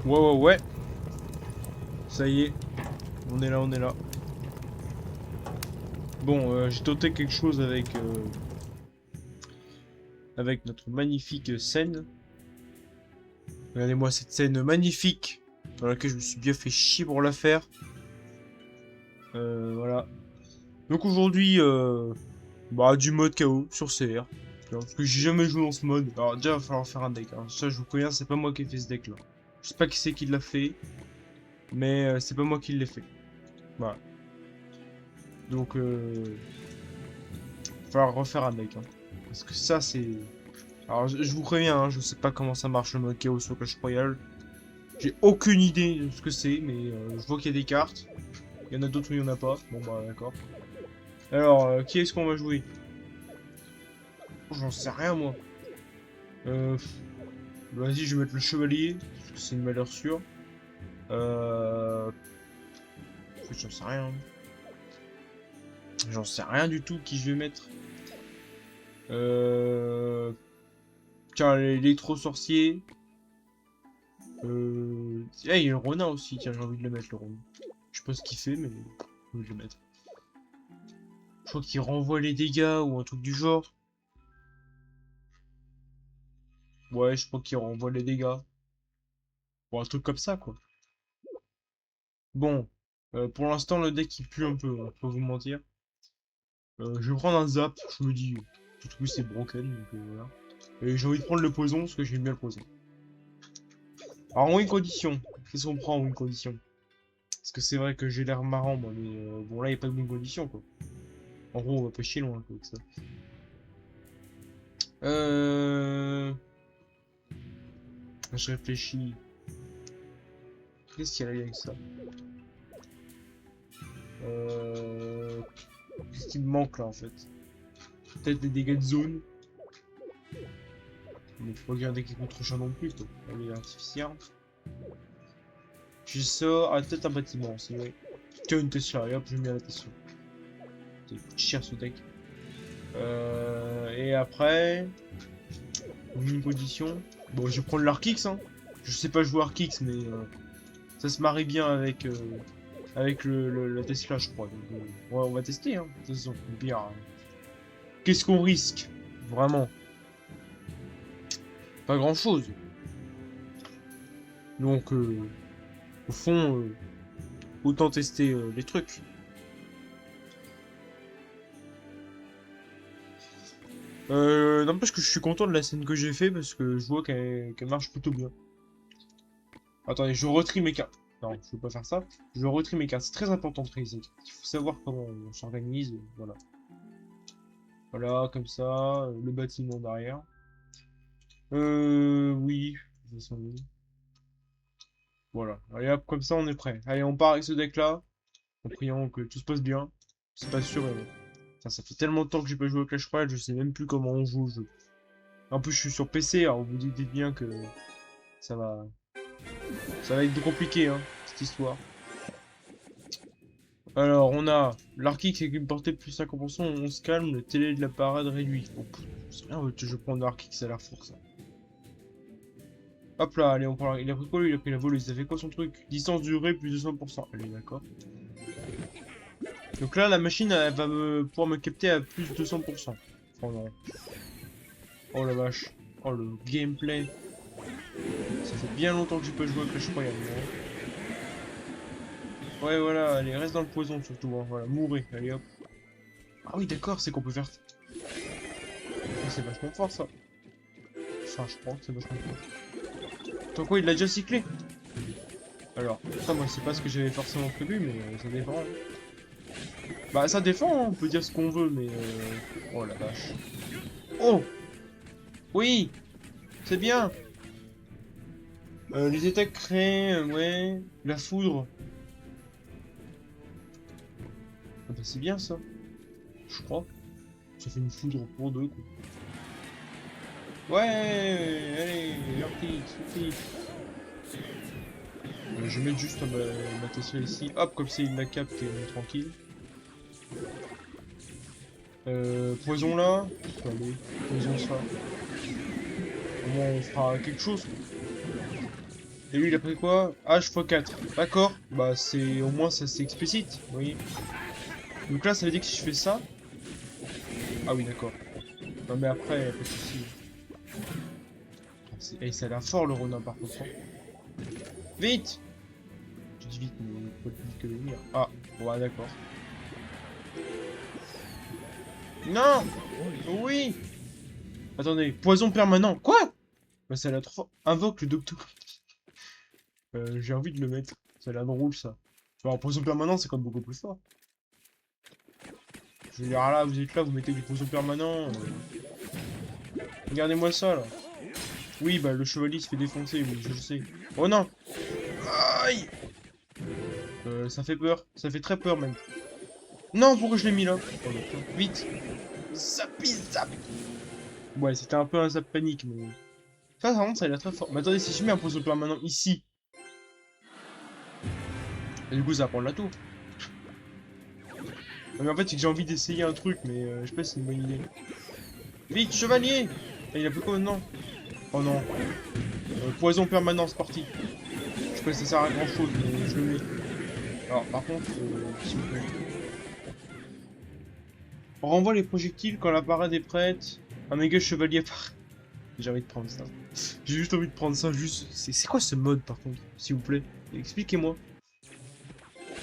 Ouais. Ça y est. On est là, on est là. Bon, j'ai tenté quelque chose avec notre magnifique scène. Regardez-moi cette scène magnifique dans laquelle je me suis bien fait chier pour la faire. Voilà. Donc aujourd'hui, bah, du mode KO sur CR. Parce que j'ai jamais joué dans ce mode. Alors déjà, il va falloir faire un deck. Hein. Ça, je vous préviens, c'est pas moi qui ai fait ce deck là. Je sais pas qui c'est qui l'a fait, mais c'est pas moi qui l'ai fait. Voilà. Donc, il va falloir refaire un deck. Hein. Parce que ça, c'est... Alors, je vous préviens, hein, je sais pas comment ça marche le mode KO sur Clash Royale. J'ai aucune idée de ce que c'est, mais je vois qu'il y a des cartes. Il y en a d'autres où il y en a pas. Bon, bah, d'accord. Alors, qui est-ce qu'on va jouer? J'en sais rien, moi. Pff, vas-y, je vais mettre le chevalier, parce que c'est une valeur sûre. En fait, j'en sais rien. J'en sais rien du tout qui je vais mettre. Tiens, l'électro-sorcier. Ah, il y a le Ronin aussi, tiens, j'ai envie de le mettre, le Ronin. Je sais pas ce qu'il fait, mais j'ai envie de le mettre. Je crois qu'il renvoie les dégâts ou un truc du genre. Ouais, je crois qu'il renvoie les dégâts. Bon, un truc comme ça, quoi. Bon, pour l'instant, le deck il pue un peu, hein, faut vous mentir. Je vais prendre un zap, je me dis, tout truc c'est broken, donc voilà. Et j'ai envie de prendre le poison parce que j'aime bien le poison. Alors, en win condition, qu'est-ce qu'on prend en win condition? Parce que c'est vrai que j'ai l'air marrant, moi, mais bon, là, il n'y a pas de win condition, quoi. En gros, on va pas chier loin, quoi, avec ça. Je réfléchis. Qu'est-ce qu'il y a avec ça? Euh... Qu'est-ce qui me manque, là, en fait? Peut-être des dégâts de zone. Mais faut pas regarder qui contre chat non plus, quoi. Allez, artificiel. Je sors à tête un bâtiment, c'est vrai. Tiens, une Tesla, et hop, je mets la Tesla. Il coûte cher ce deck. Et après, une condition. Bon, je vais prendre l'Arkix, hein. Je sais pas jouer Arkix, mais ça se marie bien avec la Tesla, je crois. Donc, ouais, on va tester, hein. De toute façon, au pire, hein. Qu'est-ce qu'on risque? Vraiment. Pas grand-chose. Donc, au fond, autant tester les trucs. N'empêche que je suis content de la scène que j'ai fait parce que je vois qu'elle marche plutôt bien. Attendez, je retrie mes cartes. Non, je veux pas faire ça. Je retrie mes cartes. C'est très important de trier ces cartes. Il faut savoir comment on s'organise. Voilà. Voilà, comme ça. Le bâtiment derrière. Oui. De toute façon, oui. Voilà. Allez hop, comme ça on est prêt. Allez, on part avec ce deck là. En priant que tout se passe bien. C'est pas sûr, mais bon. Putain, ça fait tellement de temps que j'ai pas joué au Clash Royale, je sais même plus comment on joue au jeu. En plus, je suis sur PC, alors vous dites bien que ça va, ça va être compliqué, hein, cette histoire. Alors, on a l'Arkix avec une portée de plus 50%, on se calme, le télé de la parade réduit. Oh, c'est rien, je prends l'Arkix à la force. Hop là, allez, on prend. Il a pris quoi lui? Il a pris la voleuse. Ça fait quoi son truc? Distance durée plus de 100%. Allez, d'accord. Donc là, la machine, elle va pouvoir me capter à plus de 100%. Oh non. Oh la vache. Oh le gameplay. Ça fait bien longtemps que j'ai pas joué à Clash Royale. Ouais, voilà, allez, reste dans le poison surtout. Hein. Voilà, mourrez. Allez hop. Ah oui, d'accord, c'est qu'on peut faire. Ah, c'est vachement fort ça. Enfin, je pense que c'est vachement fort. Tant quoi, il l'a déjà cyclé? Alors, ça, moi, c'est pas ce que j'avais forcément prévu, mais ça dépend. Hein. Bah, ça défend, hein, on peut dire ce qu'on veut, mais. Oh la vache. Oh! Oui! C'est bien! Les attaques créées, ouais. La foudre. Ah bah, c'est bien ça, je crois. Ça fait une foudre pour deux, quoi. Ouais! Allez, Ortix. Je vais mettre juste ma Tesla ici. Hop, comme ça il la capte et on est tranquille. Poison là. Allez, poison ça. Au moins on fera quelque chose. Et lui, il a pris quoi? H x 4. D'accord. Bah, c'est au moins ça c'est explicite, vous voyez. Donc là, ça veut dire que si je fais ça. Ah oui, d'accord. Non, mais après, pas de soucis. Eh, ça a l'air fort le Ronin par contre. Hein. Vite! Je dis vite, mais pas plus vite que venir. Ah, ouais, d'accord. Non! Oui! Attendez, poison permanent. Quoi? Bah, ça a l'air trop fort. Invoque le docteur. J'ai envie de le mettre. Ça a l'air drôle ça. Alors, poison permanent, c'est quand même beaucoup plus fort. Je veux dire, ah là, vous êtes là, vous mettez du poison permanent. Regardez-moi ça là. Oui, bah le chevalier se fait défoncer, oui, je le sais. Oh non! Aïe! Ça fait peur. Ça fait très peur même. Non, pourquoi je l'ai mis là? Oh, bah, putain. Vite! Zapi, zap! Ouais, c'était un peu un zap panique, mais... Ça, vraiment, ça a l'air très fort. Mais attendez, si je mets un poison permanent ici... Et du coup, ça va prendre la tour. Non, mais en fait, c'est que j'ai envie d'essayer un truc, mais je sais pas si c'est une bonne idée. Vite, chevalier! Ah, il a plus quoi maintenant? Oh non. Poison permanent, c'est parti. Je sais pas si ça sert à grand chose, mais je le mets. Alors, par contre, s'il vous plaît. On renvoie les projectiles quand la parade est prête. Un méga chevalier apparaît. J'ai envie de prendre ça. J'ai juste envie de prendre ça, juste. C'est quoi ce mode par contre? S'il vous plaît. Expliquez-moi.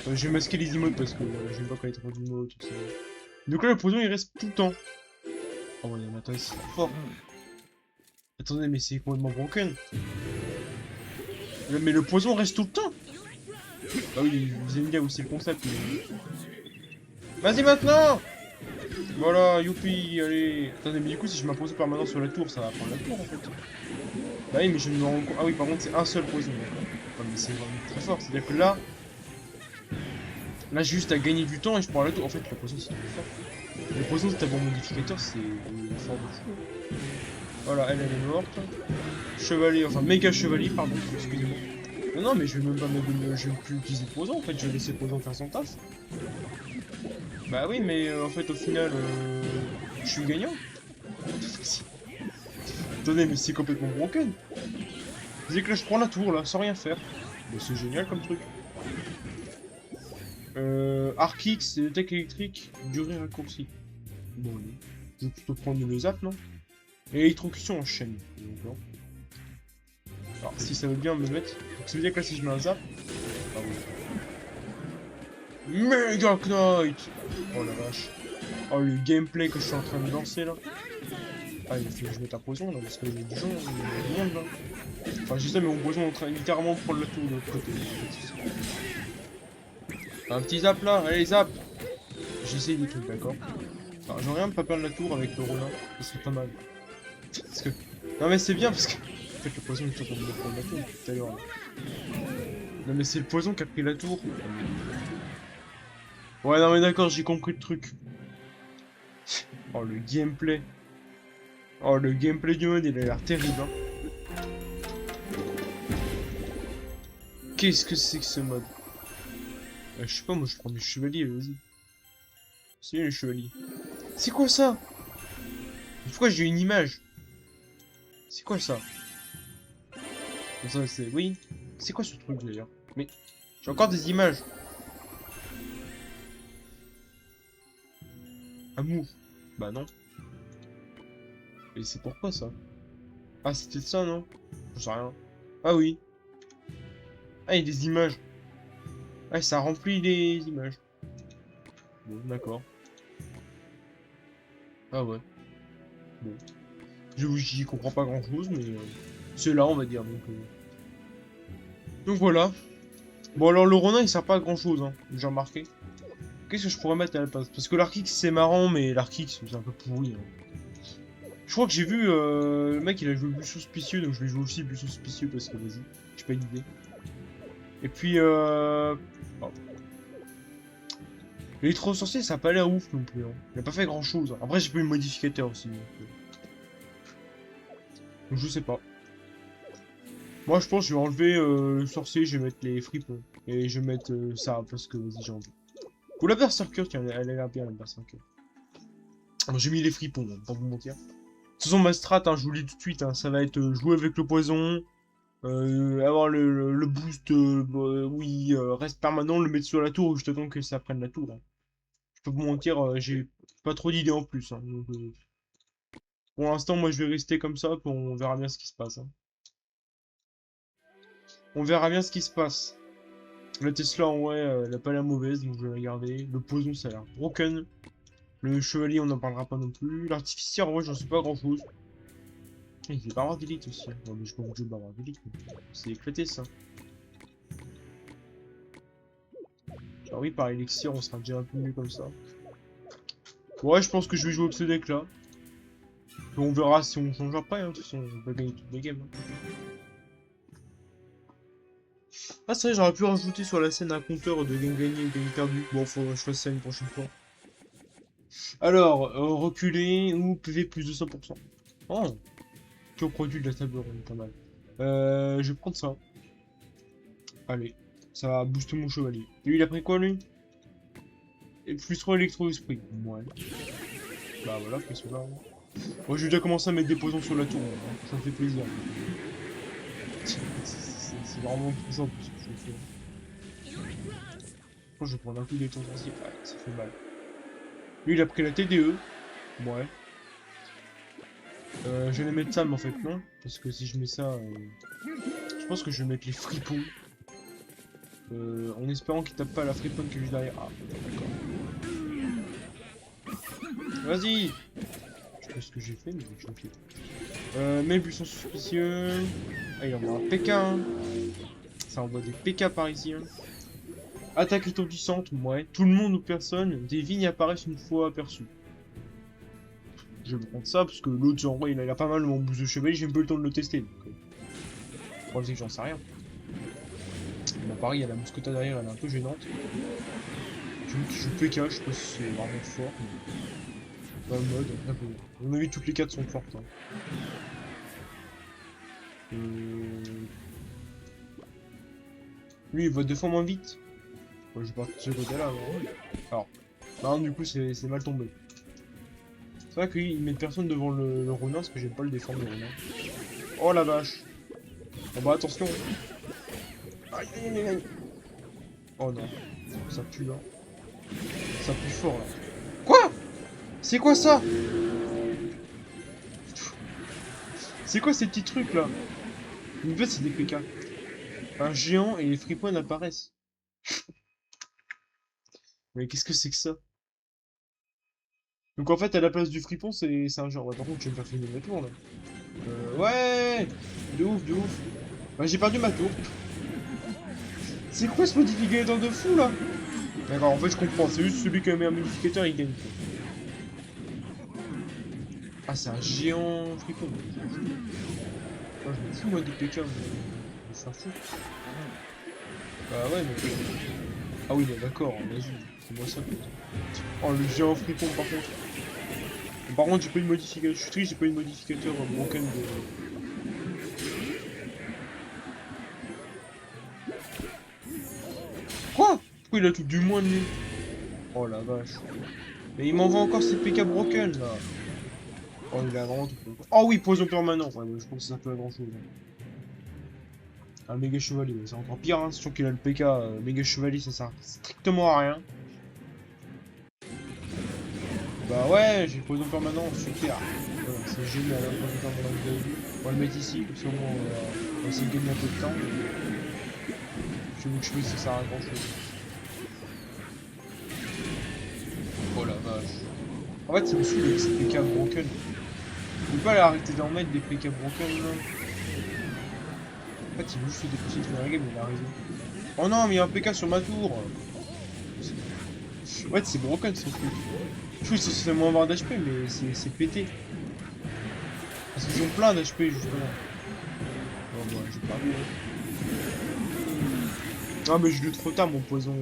Je vais masquer les emotes parce que j'aime pas quand il y a trop d'emotes, tout ça. Donc là, le poison il reste tout le temps. Oh ouais, mais attendez, c'est trop fort. Attendez, mais c'est complètement broken. Mais le poison reste tout le temps. Bah oui, vous aimez bien aussi le concept. Mais... Vas-y maintenant! Voilà, youpi, allez. Attendez, mais du coup, si je m'impose permanent sur la tour, ça va prendre la tour en fait. Bah oui, mais je me rends compte. Ah oui, par contre, c'est un seul poison, d'accord. Ouais, mais c'est vraiment très fort. C'est-à-dire que là, j'ai juste à gagner du temps et je prends la tour. En fait, le poison, c'est plus fort. Le poison, c'est un bon modificateur, c'est fort de fou. Voilà, elle est morte. Chevalier, enfin, méga chevalier, pardon, excusez-moi. Non, non, mais je vais même pas je vais plus utiliser le poison, en fait, je vais laisser le poison faire son taf. Bah oui, mais en fait, au final, je suis gagnant. Attendez, mais c'est complètement broken. C'est que là, je prends la tour, là, sans rien faire. Bah, c'est génial comme truc. Arc X, c'est attaque électrique, durée raccourcie. Bon, allez. Je vais plutôt prendre le zap, non? Et électrocution en chaîne. D'accord. Alors, si ça veut bien me mettre... Donc, ça veut dire que là, si je mets un zap... Ah oui. Mega Knight! Oh la vache. Oh, le gameplay que je suis en train de lancer, là. Ah, il faut que je mette un poison, là, parce que les gens, il y a du monde, là. Enfin, je sais, mais mon poison est en train littéralement de prendre la tour de l'autre côté. Un petit zap, là. Allez, zap! J'essaye des trucs, d'accord? Alors, j'aimerais bien pas perdre la tour avec le Ronin. Ce serait pas mal. Parce que... Non, mais c'est bien, parce que... En fait, le poison est en train de me prendre la tour, tout à l'heure, là. Non, mais c'est le poison qui a pris la tour. Ouais, non, mais d'accord, j'ai compris le truc. Oh, le gameplay. Oh, le gameplay du mode, il a l'air terrible, hein. Qu'est-ce que c'est que ce mode? Je sais pas, moi je prends du chevalier, vas-y. C'est le chevalier. C'est quoi ça? Pourquoi j'ai une image? C'est quoi ça? Ça c'est... Oui. C'est quoi ce truc d'ailleurs? Mais... J'ai encore des images. Amour. Bah non. Et c'est pourquoi ça? Ah c'était ça non? Je sais rien. Ah oui. Ah il y a des images. Ah ça remplit les images. Bon d'accord. Ah ouais. Bon. J'y comprends pas grand chose mais... c'est là on va dire donc voilà. Bon alors le Ronin il sert pas à grand chose hein. J'ai remarqué. Qu'est-ce que je pourrais mettre à la place? Parce que l'Arkix c'est marrant mais l'Arkix c'est un peu pourri hein. Je crois que j'ai vu le mec il a joué plus suspicieux donc je vais jouer aussi plus suspicieux parce que vas-y, j'ai pas d'idée. Et puis oh. L'électro-sorcier ça a pas l'air ouf non plus. Hein. Il a pas fait grand chose. Hein. Après j'ai pas eu le modificateur aussi. Donc je sais pas. Moi je pense que je vais enlever le sorcier, je vais mettre les fripons. Et je vais mettre ça parce que vas-y j'ai envie. Ou la berserker, tiens, elle a l'air bien la berserker. Alors j'ai mis les fripons, hein, pas vous mentir. De toute façon ma strat, hein, je vous le dis tout de suite, hein, ça va être jouer avec le poison. Avoir le boost, oui, reste permanent, le mettre sur la tour, juste attends que ça prenne la tour, hein. Je peux pas vous mentir, j'ai pas trop d'idées en plus, hein, donc, pour l'instant, moi je vais rester comme ça, puis on verra bien ce qui se passe, hein. On verra bien ce qui se passe. La Tesla, en vrai, elle a pas l'air mauvaise, donc je vais la garder. Le poison, ça a l'air broken. Le chevalier, on n'en parlera pas non plus. L'artificier, en vrai, j'en sais pas grand chose. Il fait barbare d'élite aussi, hein. Ouais, mais je peux vous dire barbare d'élite, mais c'est éclaté ça. Genre, oui, par élixir, on sera déjà un peu mieux comme ça. Ouais, je pense que je vais jouer avec ce deck là. Et on verra si on change après, hein. De toute façon, on va gagner toutes les games, hein. Ah, c'est vrai, j'aurais pu rajouter sur la scène un compteur de game gagné ou game perdu. Bon, faut que je fasse ça une prochaine fois. Alors, reculer ou PV plus de 100%. Oh, tu produit de la table ronde, pas mal. Je vais prendre ça. Allez, ça va booster mon chevalier. Lui, il a pris quoi, lui? Et plus 3 électro-esprit. Ouais. Bah voilà, qu'est-ce que là. Moi, j'ai déjà commencé à mettre des poisons sur la tour, hein. Ça me fait plaisir. C'est vraiment puissant tout ce que je fais. Je vais prendre un coup d'électro sensible. Ouais, ça fait mal. Lui, il a pris la TDE. Ouais. Je vais mettre ça, mais en fait, non. Parce que si je mets ça, je pense que je vais mettre les fripons. En espérant qu'il tape pas la friponne que juste derrière. Ah, d'accord. Vas-y! Je sais pas ce que j'ai fait, mais je l'ai fait. Mes buissons suspicieux. Ah, il envoie un PK, hein. Ça envoie des PK par ici, hein. Attaque étourdissante, ouais. Tout le monde ou personne, des vignes apparaissent une fois aperçues. Je vais prendre ça parce que l'autre, en vrai, il a pas mal mon boost de chevalier, j'ai même pas eu le temps de le tester. Donc, le problème, c'est que j'en sais rien. Bon, pareil, il y a la mousqueta derrière, elle est un peu gênante. Je joue PK, je sais pas si c'est vraiment fort, mais dans le mode, après, bon. À mon avis, toutes les cartes sont fortes, hein. Lui, il va 2 fois moins vite. Ouais, je vais partir de ce côté-là. Alors, non, du coup, c'est mal tombé. C'est vrai qu'il met personne devant le Ronin parce que j'aime pas le défendre, le Ronin. Oh la vache! Oh bah attention! Aïe aïe aïe aïe! Oh non, ça pue là. Ça pue fort là. Quoi? C'est quoi ça? C'est quoi ces petits trucs là? En fait, c'est des PK. Un géant et les free apparaissent. Mais qu'est-ce que c'est que ça? Donc en fait, à la place du fripon, c'est un genre. Ouais, par contre, je vais me faire finir ma tour là. Ouais! De ouf, de ouf. Bah, j'ai perdu ma tour. C'est quoi ce modificateur de fou là? D'accord, en fait, je comprends. C'est juste celui qui a le meilleur modificateur, il gagne. Ah, c'est un géant fripon. Oh, je m'en fous, moi, des PK. Mais s'en fout. Bah ouais, mais. Ah oui, bah, d'accord, vas-y. C'est moi ça. Oh, le géant fripon, par contre. Par contre, j'ai pas eu de modificateur. Je suis triste, j'ai pas eu de modificateur broken de. Quoi? Pourquoi il a tout du moins de lui? Oh la vache. Mais il m'envoie encore ces PK broken là. Oh, il a vraiment tout. Oh oui, poison permanent. Ouais, je pense que ça peut à grand chose. Un méga chevalier, c'est encore pire, hein. C'est sûr qu'il a le PK méga chevalier, ça sert strictement à rien. Bah ouais, j'ai le poison permanent, super. Voilà, c'est génial, hein, le poison permanent que vous avez vu. On va le mettre ici, comme ça au moins on va essayer de gagner un peu de temps. Je vous que je fais, ça sert à grand chose. Oh la vache. En fait, c'est me saoule avec ces PK broken. Je peux pas arrêter d'en mettre des PK broken là. En fait, il veut juste se dépêcher de faire la game, il a raison. Oh non, mais il y a un PK sur ma tour. Ouais, c'est broken son truc. Je trouve que c'est seulement avoir d'HP, mais c'est pété. Parce qu'ils ont plein d'HP justement. Oh bah, j'ai perdu. Ah, mais je l'ai trop tard mon poison.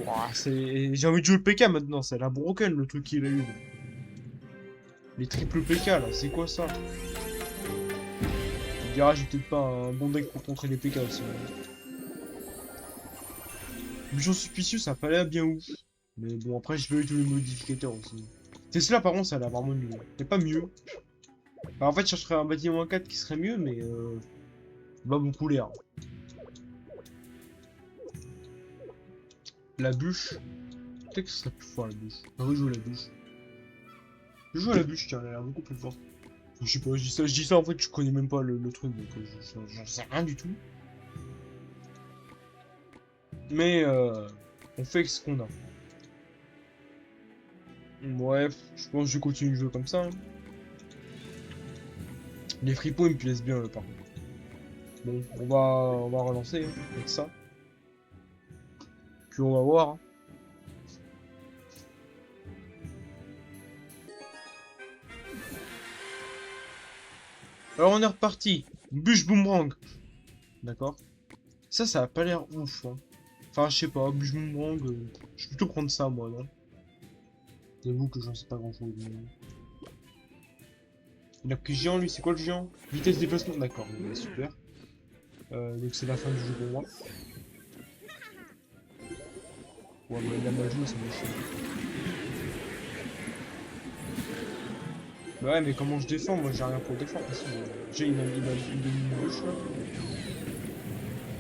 Ouah, j'ai envie de jouer le PK maintenant, c'est la broken le truc qu'il a eu. Les triple PK là, c'est quoi ça? Tu me diras, j'ai peut-être pas un bon deck pour contrer les PK aussi, hein. Bujon suspicieux, ça a pas l'air bien ouf. Mais bon, après, je veux tous les modificateurs aussi. Tesla, par contre, ça a l'air vraiment mieux. C'est pas mieux. Bah, en fait, je chercherais un bâtiment 4 qui serait mieux, mais Pas beaucoup l'air. La bûche. Peut-être que ce serait plus fort la bûche. On va jouer la bûche. Je joue à la bûche, tiens, elle a l'air beaucoup plus forte. Je sais pas, je dis ça en fait, je connais même pas le truc, donc j'en sais rien du tout. Mais on fait avec ce qu'on a. Bref, je pense que je continue de jouer comme ça. Hein. Les fripons ils me plaisent bien par contre. Bon, on va relancer hein, avec ça. Puis on va voir. Hein. Alors on est reparti. Bûche boomerang. D'accord. Ça a pas l'air ouf. Hein. Enfin, je sais pas, bûche boomerang. Je vais plutôt prendre ça moi, non? J'avoue que j'en sais pas grand chose. Il a pris géant lui, c'est quoi le géant? Vitesse déplacement, d'accord, super. Donc c'est la fin du jeu pour moi. Ouais, bah, il a mal joué, ça me chier. Bah ouais, mais comment je défends? Moi j'ai rien pour défendre. J'ai il a une bûche là.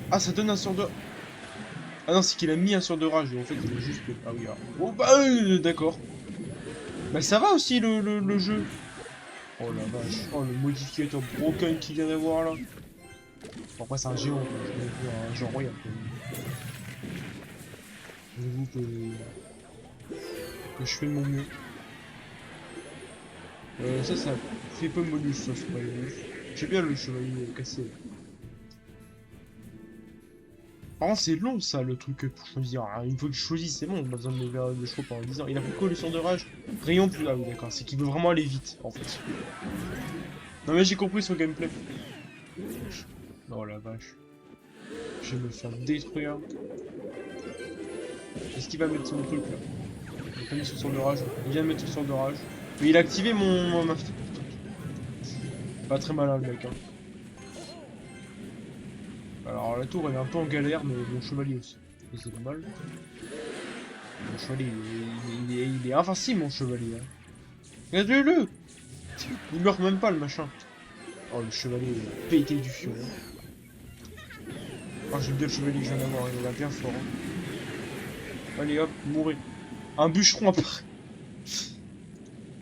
Ah, ça donne un sort de. Ah non, c'est qu'il a mis un sort de rage. En fait, il a juste. Ah oui, alors. Oh bah, d'accord. Bah ça va aussi le jeu. Oh la vache. Oh le modificateur broken qu'il vient d'avoir là. Bon, après, c'est un géant, quoi. Je vais dire un géant royal. J'avoue que je fais de mon mieux. Ça fait pas bonus, ça, c'est pas les bonus. J'aime bien le chevalier cassé. Par contre, c'est long, ça, le truc pour choisir. Ah, une fois que je choisis, c'est bon, on a besoin de me faire le choix pendant 10 ans. Il a pris quoi, le sort de rage? Rayon plus. Ah oui, d'accord, c'est qu'il veut vraiment aller vite, en fait. Non, mais j'ai compris son gameplay. Oh la vache. Je vais me faire détruire. Qu'est-ce qu'il va mettre son truc là? Il a pas mis son sort de rage. Il vient de mettre son sort de rage. Mais il a activé ma petite. Pas très malin le mec. Hein. Alors la tour elle est un peu en galère, mais mon chevalier aussi. Et c'est pas mal. Mon chevalier, il est invincible mon chevalier. Hein. Regardez-le! Il meurt même pas le machin. Oh le chevalier il a pété du fion. Oh j'aime bien le chevalier que je viens d'avoir, il est bien fort. Hein. Allez hop, mourir. Un bûcheron après.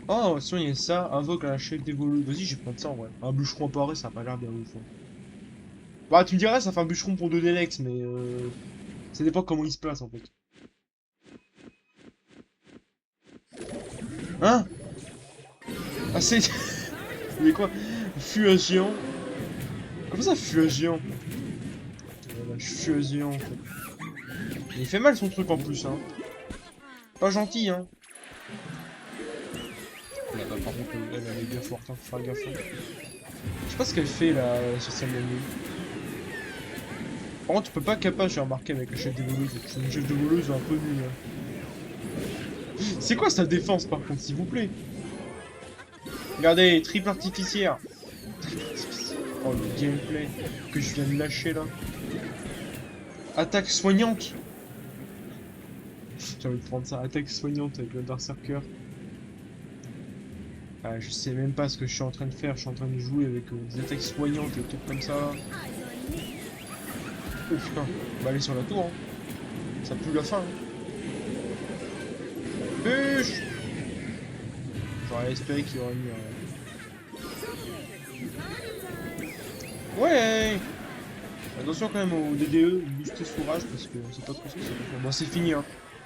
Oh, attention, il y a ça, invoque la chef des voleux. Vas-y, je vais prendre ça en vrai. Un bûcheron apparaît, ça a pas l'air bien ouf. Hein. Bah, tu me dirais, ça fait un bûcheron pour 2 Delex, mais ça dépend comment il se place en fait. Hein? Ah, c'est. Il est quoi? Fût un géant? Comment ça, fût un géant? Voilà, je suis un géant en fait. Il fait mal son truc en plus, hein. Pas gentil, hein. Là, bah, par contre, elle est bien forte, hein, faut faire gaffe. Hein. Je sais pas ce qu'elle fait là, sur celle de nuit. Par contre, tu peux pas capable, j'ai remarqué avec le chef de voleuse. C'est une chef de voleuse un peu nulle. Hein. C'est quoi sa défense par contre, s'il vous plaît? Regardez, triple artificière. Oh le gameplay que je viens de lâcher là. Attaque soignante. J'ai envie de prendre ça. Attaque soignante avec le Berserker. Ah, je sais même pas ce que je suis en train de faire. Je suis en train de jouer avec des attaques soignantes et tout comme ça. Oh putain, on va aller sur la tour. Hein. Ça pue la fin. Hein. Bûche. J'aurais espéré qu'il y aurait mis Ouais. Attention quand même au DDE, booster sourage parce que c'est pas trop ce que c'est. Bon, c'est fini. Hein.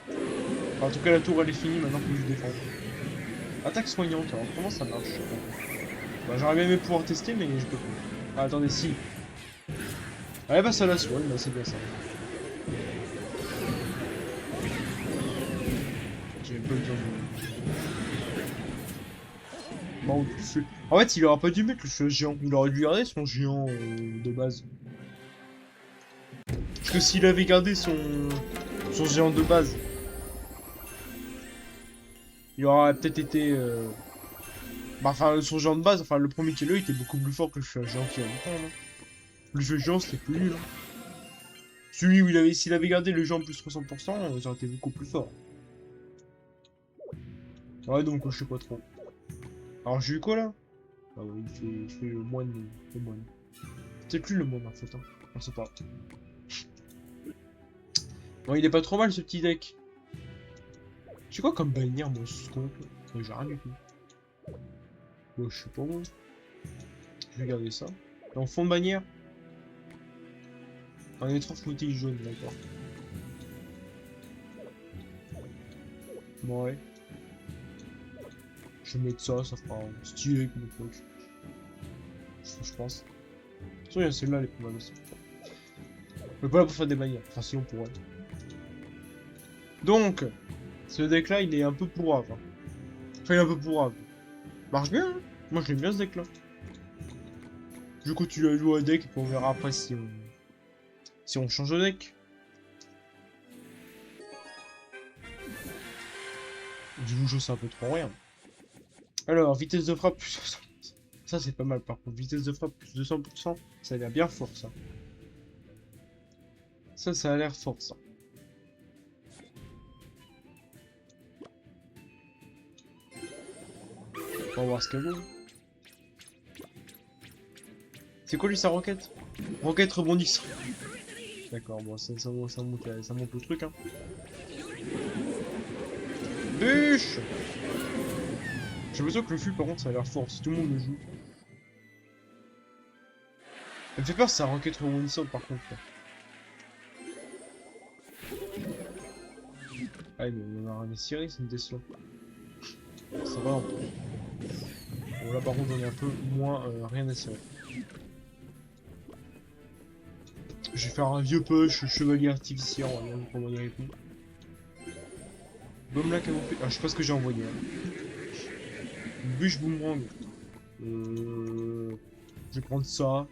Enfin, en tout cas, la tour elle est finie. Maintenant, faut que je défende. Attaque soignante. Alors, comment ça marche? Bah, j'aurais bien aimé pouvoir tester, mais je peux pas. Ah, attendez, si. Ah, bah, ça la soigne. Bah, c'est bien ça. J'ai pas besoin de. Bon, en fait, il aurait pas dû mettre le géant. Il aurait dû garder son géant de base. Parce que s'il avait gardé son géant de base, il aurait peut-être été. Bah, enfin, son géant de base, enfin, le premier qui est là, il était beaucoup plus fort que le géant qui a longtemps. Là. Le jeu géant, c'était plus nul. Hein. Celui où s'il avait gardé le géant plus 60%, ça aurait été beaucoup plus fort. Ouais, donc, je sais pas trop. Alors, j'ai eu quoi là? Ah ouais, il fait le moine. C'est plus le monde en fait. Hein. On sait pas. Bon, il est pas trop mal ce petit deck. C'est quoi comme bannière, moi, ce compte? J'ai rien du tout. Bon, je sais pas moi. Je vais garder ça. Et en fond de bannière. On est trop foutis jaune, d'accord. Bon, ouais. Je vais mettre ça, ça fera stylé avec mon truc. Je pense. De toute façon, il y a celle-là, elle est pas mal aussi. Mais pas là pour faire des bannières. Enfin, si on pourrait. Donc, ce deck-là, il est un peu pourrave. Hein. Enfin, il est un peu pourrave. Marche bien, hein. Moi, j'aime bien ce deck-là. Je continue à jouer à deck et puis on verra après si on change de deck. Du coup, je sais un peu trop rien. Alors, vitesse de frappe plus 200%. Ça, c'est pas mal par contre. Vitesse de frappe plus 200%. Ça a l'air bien fort, ça. Ça a l'air fort, ça. On va voir ce qu'elle vaut. C'est quoi lui sa roquette? Roquette rebondissante. D'accord, bon, ça monte le truc, hein. Bûche! J'ai l'impression que le flux, par contre, ça a l'air fort, si tout le monde le joue. Elle me fait peur, sa roquette rebondissante, par contre. Là. Ah, mais on a rien à cirer, c'est une décision. C'est vrai, bon, là, par contre, on est un peu moins rien à cirer. Je vais faire un vieux push, chevalier artificiel, on va voir comment il répond. Bombe là camouflé. Ah, je sais pas ce que j'ai envoyé. Hein. Bûche boomerang. Je vais prendre ça.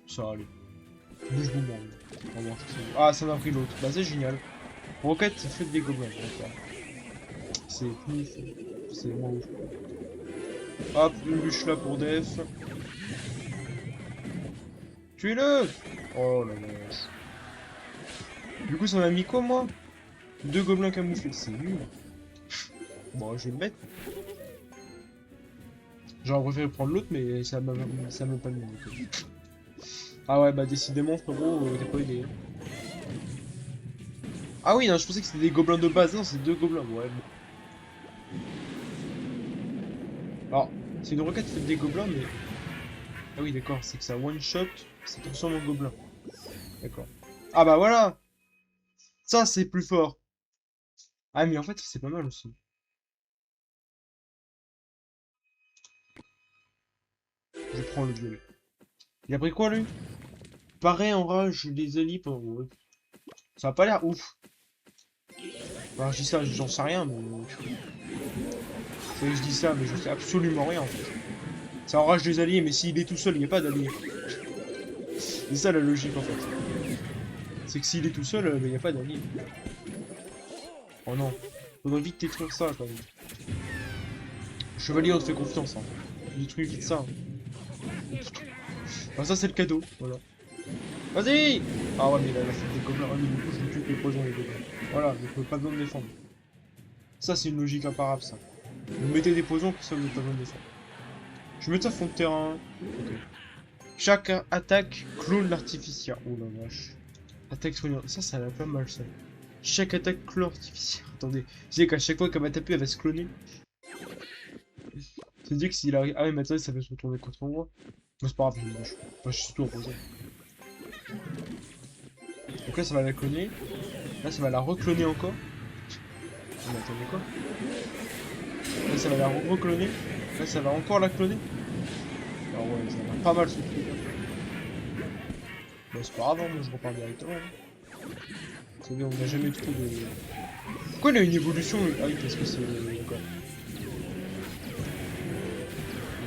Ça, allez. Bûche boomerang. On va voir ce que c'est. Ah, ça m'a pris l'autre. Bah, c'est génial. Roquette, ça fait des gobelins. C'est plus. C'est moins ouf. Hop, une bûche là pour def. Tuez-le! Oh la vache. Du coup, ça m'a mis quoi, moi? 2 gobelins camouflés. C'est nul. Bon, je vais le mettre. J'aurais préféré prendre l'autre, mais ça m'a pas mis. Ah ouais, bah décidément, frérot, t'es pas aidé. Ah oui, non, je pensais que c'était des gobelins de base. Non, c'est 2 gobelins. Ouais, bon. Alors, c'est une roquette qui fait des gobelins, mais... Ah oui, d'accord, c'est que ça one-shot, ça transforme en gobelin. D'accord. Ah bah voilà! Ça, c'est plus fort. Ah, mais en fait, c'est pas mal aussi. Je prends le violet. Il a pris quoi, lui? Pareil, en rage, les alliés pour... Ouais. Ça a pas l'air ouf. Enfin, je dis ça, j'en sais rien, mais... Je dis ça, mais je sais absolument rien, en fait. Ça enrage les alliés, mais s'il est tout seul, il n'y a pas d'alliés. C'est ça la logique, en fait. C'est que s'il est tout seul, il n'y a pas d'alliés. Oh non. Faudrait vite détruire ça, quand même. Chevalier, on te fait confiance, hein. Détruis vite ça. Hein. Enfin, ça, c'est le cadeau, voilà. Vas-y! Ah ouais, mais là, c'est des gobelins. Ah, mais du coup, je me tue avec les poisons, les gobelins. Voilà, donc pas besoin de défendre. Ça, c'est une logique imparable, ça. Vous mettez des poisons, que ça, vous n'avez pas besoin de défendre. Je vais mettre ça fond de terrain. Ok. Chaque attaque clone l'artificier. Oh la vache. Attaque soignante. Ça a l'air pas mal, ça. Chaque attaque clone l'artificier. Attendez. C'est qu'à chaque fois qu'elle va taper, elle va se cloner. C'est-à-dire que s'il arrive... Ah ouais, mais attendez, ça va se retourner contre moi. Mais c'est pas grave, je me bouge. Enfin, je suis surtout en poison. Donc là, ça va la cloner. Là, ça va la recloner encore. Mais attendez quoi? Là, ça va la recloner. Là, ça va encore la cloner. Ah ouais, ça va pas mal ce truc. Bah, c'est pas grave, hein, moi je repars directement. Hein. Vous savez, on n'a jamais trop de... Pourquoi il a une évolution? Ah oui, parce que c'est... D'accord.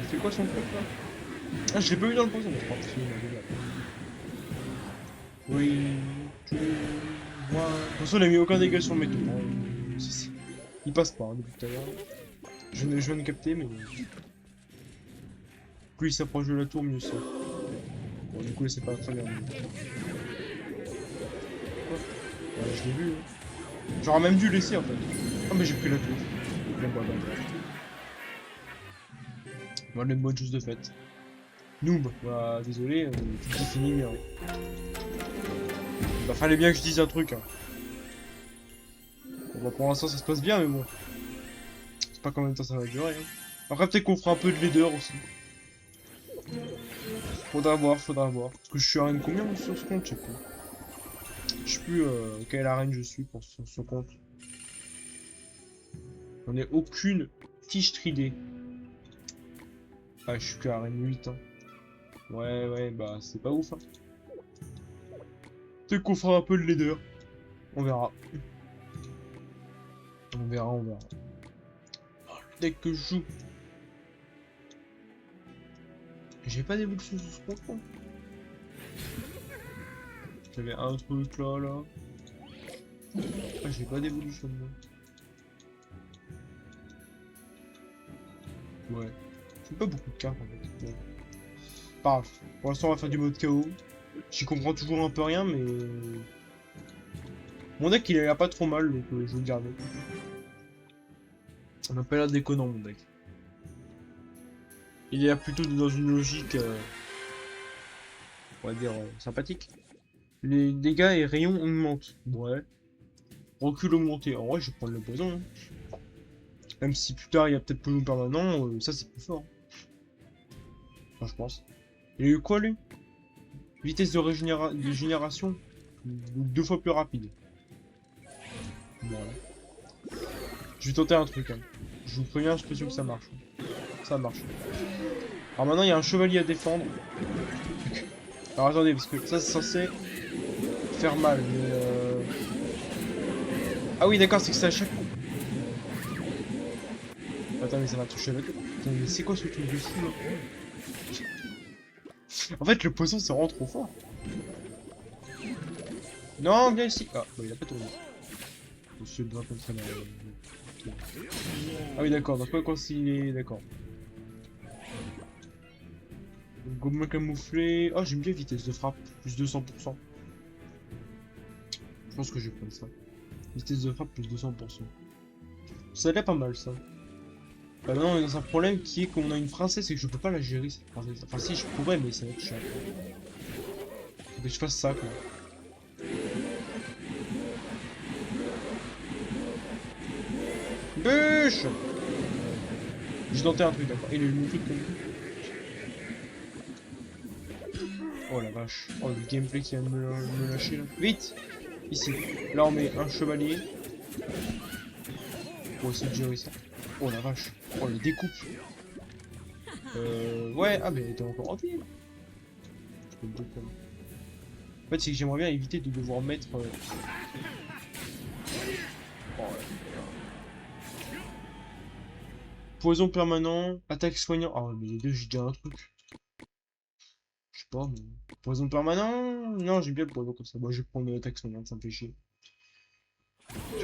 Il fait quoi son truc là? Ah, je l'ai pas eu dans le poison, mais je crois que c'est... Oui, tu vois... De toute façon, il a mis aucun dégât sur le métaux. Il passe pas, hein, depuis tout à l'heure. Je viens de capter, mais... Plus il s'approche de la tour, mieux c'est. Bon, du coup, là, c'est pas très bien. Ouais, je l'ai vu. Hein. J'aurais même dû laisser, en fait. Ah, mais j'ai pris la tour. Bon, bah, bah. Bon, le mode juste de fait. Noob. Bah, désolé, tu te définis bien. Bah, fallait bien que je dise un truc. Hein. Bon, bah, pour l'instant, ça se passe bien, mais bon. Je sais pas combien de temps ça va durer. Hein. Après, peut-être qu'on fera un peu de leader aussi. Faudra voir, faudra voir. Parce que je suis arène combien sur ce compte, je sais plus. Je sais plus quelle arène je suis pour ce compte. J'en ai aucune tige tridée. Ah, je suis qu'à arène 8, hein. Ouais, bah c'est pas ouf, hein. Peut-être qu'on fera un peu de leader. On verra. On verra, on verra. Dès que je joue. J'ai pas d'évolution sur ce compte, hein. J'avais un truc là, là. Ah, j'ai pas d'évolution, moi. Ouais. C'est pas beaucoup de cartes, en fait. Bon. Pas grave. Pour l'instant, on va faire du mode KO. J'y comprends toujours un peu rien, mais... Mon deck, il a l'air pas trop mal, donc je vais le garder. On a pas l'air déconnant, mon deck. Il est là plutôt dans une logique, on va dire, sympathique. Les dégâts et rayons augmentent. Ouais. Recul augmenté. En vrai, je vais prendre le poison. Hein. Même si plus tard, il y a peut-être poison permanent, ça c'est plus fort. Enfin, je pense. Il y a eu quoi, lui? Vitesse de génération 2 fois plus rapide. Voilà. Je vais tenter un truc. Hein. Je vous préviens, je suis pas sûr que ça marche. Ça marche. Alors maintenant, il y a un chevalier à défendre. Alors attendez, parce que ça c'est censé faire mal, mais ah oui, d'accord, c'est que c'est à chaque coup. Attends, mais ça va toucher avec. Attends, mais c'est quoi ce truc de fou là? En fait, le poison c'est vraiment trop fort. Non, viens ici. Ah, bah, il a pas tourné. Monsieur le drapeau de ah oui, d'accord, donc pas concilier, d'accord. Gomme camouflé. Oh, j'aime bien vitesse de frappe, plus 200%. Je pense que je vais prendre ça. Vitesse de frappe, plus 200%. Ça a l'air pas mal ça. Bah maintenant on est dans un problème qui est qu'on a une princesse et que je peux pas la gérer cette princesse. Enfin si je pourrais mais ça va être cher. Faut que je fasse ça quoi. Bûche. J'ai tenté un truc d'accord. Il est le truc comme... Oh la vache. Oh le gameplay qui vient de me lâcher là. Vite. Ici. Là on met un chevalier. Pour essayer de gérer ça. Oh la vache. Oh les découpes. Ouais, ah mais t'es encore en vie. En fait, c'est que j'aimerais bien éviter de devoir mettre. Oh, ouais. Poison permanent, attaque soignant. Ah, mais les deux, j'ai déjà un truc. Je sais pas, mais. Poison permanent? Non, j'aime bien le poison comme ça. Moi, je vais prendre l'attaque soignante, ça me fait chier.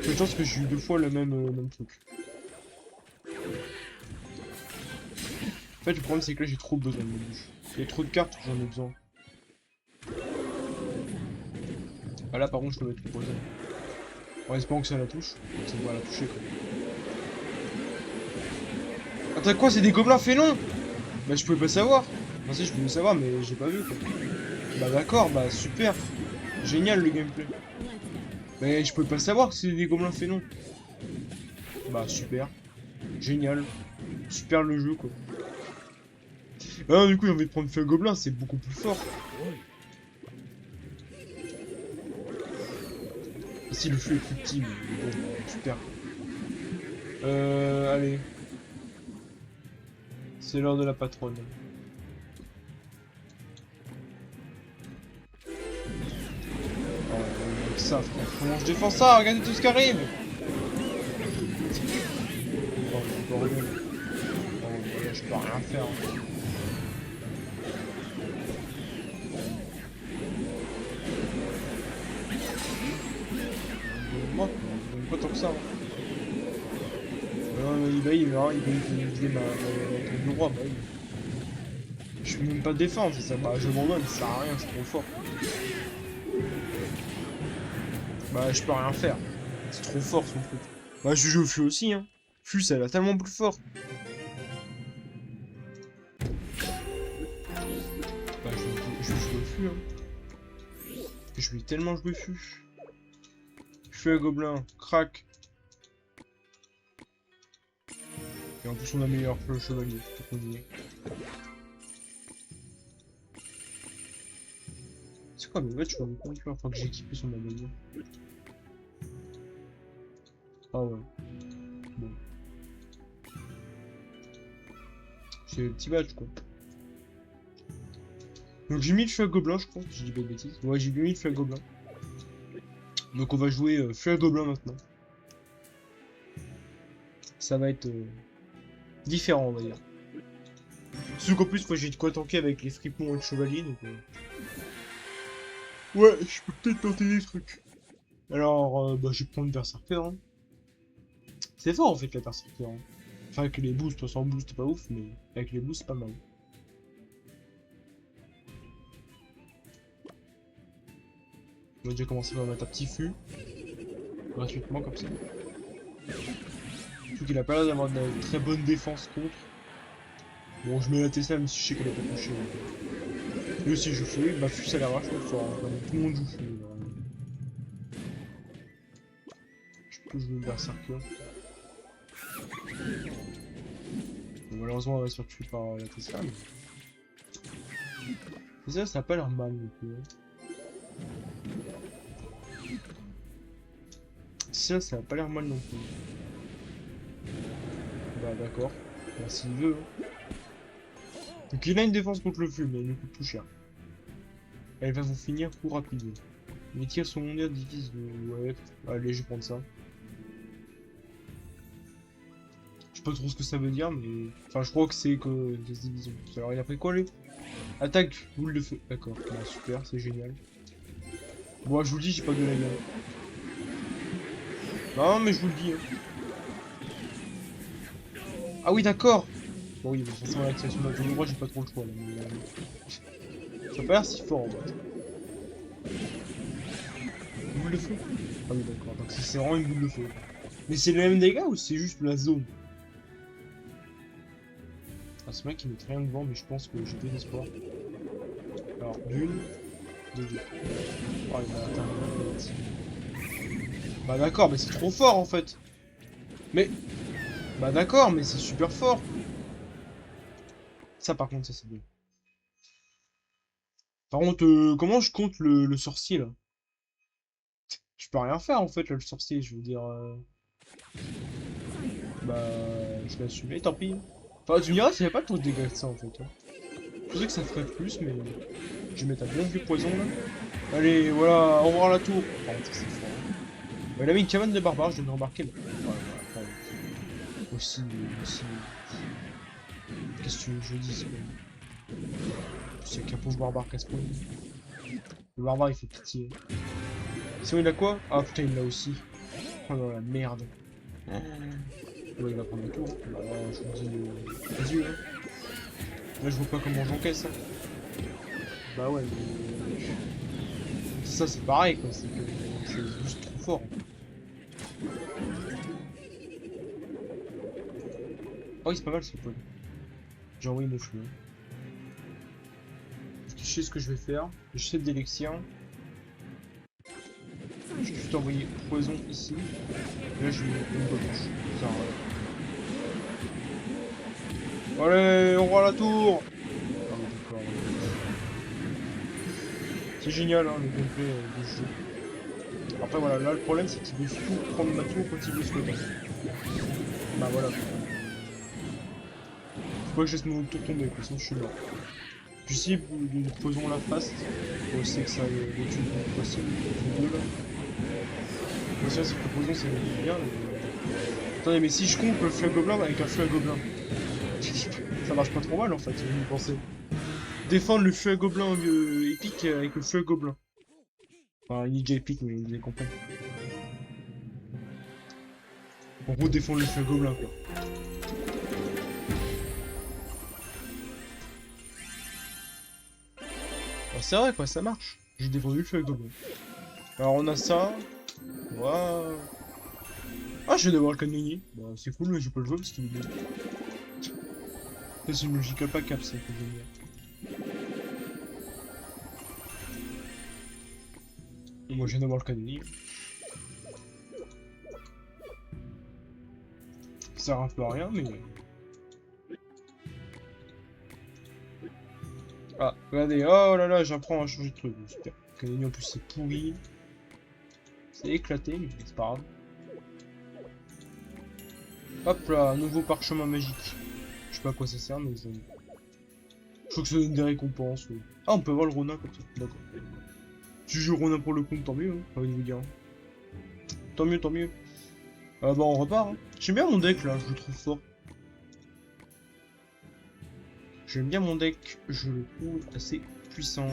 Je pense que j'ai eu 2 fois le même truc. En fait, le problème, c'est que là, j'ai trop besoin de bouche. Il y a trop de cartes, j'en ai besoin. Ah là, par contre, je peux mettre le poison. En espérant que ça la touche. Ça va la toucher, quoi. Attends, quoi, c'est des gobelins félons? Bah, je pouvais pas savoir. Enfin, si, je pouvais savoir, mais j'ai pas vu, quoi. Bah, d'accord, bah, super. Génial, le gameplay. Mais je pouvais pas savoir que c'est des gobelins félons. Bah, super. Génial. Super le jeu, quoi. Bah, non, du coup, j'ai envie de prendre feu gobelin, c'est beaucoup plus fort. Ici, le feu est plus petit, mais bon, super. Allez. C'est l'heure de la patronne. Oh, ça, frère. Comment je défends ça? Regardez tout ce qui arrive! Oh, bordel. Oh, là, je peux rien faire. Hein. Moi, pas tant que ça. Hein. Il va vider ma tour du roi, bah oui. Je peux même pas défendre, c'est ça, bah je m'abandonne, ça sert à rien, c'est trop fort. Bah je peux rien faire. C'est trop fort son truc. Bah je joue au Fu aussi hein. Fu ça va tellement plus fort. dessus. Hein. Je vais tellement jouer dessus. Je fais un gobelin, crac. Et en plus on améliore le chevalier. C'est quoi, mais ouais, tu vas me conclure, faut que j'ai équipé son abonnement. Ah ouais. Bon. C'est le petit badge quoi. Donc j'ai mis le feu à gobelin, je crois, si je dis pas de bêtises. Ouais, j'ai bien mis le feu à gobelin. Donc on va jouer feu à gobelin maintenant. Ça va être différent, on va dire. Surtout qu'en plus, moi j'ai de quoi tanker avec les fripons et le chevalier, donc... Ouais, je peux peut-être tenter des trucs. Alors, bah je vais prendre Berserker, hein. C'est fort en fait la Berserker. Hein. Enfin avec les boosts, sans boost c'est pas ouf, mais avec les boosts c'est pas mal. On va déjà commencer par mettre un petit fût. Gratuitement comme ça. Surtout qu'il a pas l'air d'avoir de très bonne défense contre. Bon je mets la Tesla même si je sais qu'elle est pas touchée. Lui aussi je fais, bah fût ça a l'air vachement fort. Hein. Tout le monde joue fût. Je peux jouer Berserker. Bon, malheureusement on va se faire tuer par la Tesla. Mais... ça a pas l'air mal non plus. Ça a pas l'air mal non plus. Bah d'accord. Bah s'il veut. Hein. Donc il a une défense contre le feu, mais elle nous coûte tout cher. Elle va vous finir coup rapide. Les tirs sont mondiaux divisent de... Ouais, allez je vais prendre ça. Je sais pas trop ce que ça veut dire, mais... Enfin je crois que c'est que des divisions. Alors il a pris quoi lui? Attaque, boule de feu. D'accord, bah, super, c'est génial. Bon je vous le dis, j'ai pas de la gueule. Non mais je vous le dis. Hein. Ah oui d'accord. Bon oui, forcément l'activation d'un tour de droit, j'ai pas trop le choix là. Mais, ça a pas l'air si fort en fait. Une boule de feu? Ah oui d'accord, donc c'est vraiment une boule de feu. Mais c'est le même dégât ou c'est juste la zone? Ah c'est vrai qu'il met rien devant, mais je pense que j'ai peu d'espoir. Alors d'une, de deux. Oh il va atteindre la tête. Bah d'accord, mais c'est trop fort en fait. Mais... Bah d'accord, mais c'est super fort. Ça par contre, ça c'est bien. Par contre, comment je compte le sorcier là? Je peux rien faire en fait là, le sorcier, je veux dire... Bah... Je vais assumer, tant pis. Enfin, tu me diras, c'est pas trop de dégâts que ça en fait. Hein. Je pensais que ça ferait plus, mais... Je vais mettre un bon vieux poison là. Allez, voilà, au revoir la tour. Par contre, c'est fort. Hein. Il a mis une cabane de barbares, je viens de remarquer. Mais... Voilà, aussi... Qu'est-ce que tu veux que je dise quoi. C'est qu'un pauvre barbare casse point. Le barbare il fait pitié. Sinon il a quoi? Ah putain il l'a aussi. Oh non la merde. Ouais, il va prendre le tour. Bah, là, je vous dis adieu. Hein. Là je vois pas comment j'encaisse. Hein. Bah ouais mais... Ça c'est pareil quoi, c'est que c'est juste trop fort. Oh c'est pas mal ce point. J'ai envoyé mon cheveu. Je sais ce que je vais faire. Je sais d'élixir. Je vais juste envoyer poison ici. Et là je vais mettre une gauche. Ça allez, on voit la tour. Ah mais d'accord. C'est génial hein, le gameplay de ce jeu. Après voilà, là le problème c'est qu'il veut tout prendre ma tour quand il veut se le passer. Bah voilà. Faut pas que je laisse mon tour tomber, sinon je suis mort. J'essaie de poison la face. On sait que ça le tue le plus possible. Les deux là. Le seul c'est que le poison c'est bien. Mais... Attendez, mais si je compte le feu à gobelin avec un feu à gobelin, ça marche pas trop mal en fait, si vous y pensez. Défendre le feu à gobelin épique avec le feu à gobelin. Enfin, il est déjà épique, mais vous avez compris. En gros, défendre le feu à gobelin quoi. C'est vrai quoi, ça marche. J'ai défendu le feu avec gobelin. Alors on a ça. Waouh. Ah, je viens d'avoir le canonnier. Bah, c'est cool, mais je peux le jouer parce qu'il est bien. C'est une logique pas cap, c'est que j'aime bien. Moi, je viens d'avoir le canonnier. Ça sert un peu à rien, mais... Ah, regardez, oh là là, j'apprends à changer de truc, super. Le canonnier en plus c'est pourri. C'est éclaté, mais c'est pas grave. Hop là, nouveau parchemin magique. Je sais pas à quoi ça sert, mais ça... Je crois que ça donne des récompenses. Ouais. Ah, on peut avoir le Ronin comme ça, d'accord. Si j'ai le Ronin pour le compte, tant mieux, hein, j'ai envie de vous dire. Tant mieux, tant mieux. Ah bah on repart, hein. J'aime bien mon deck là, je le trouve fort. J'aime bien mon deck, je le trouve assez puissant.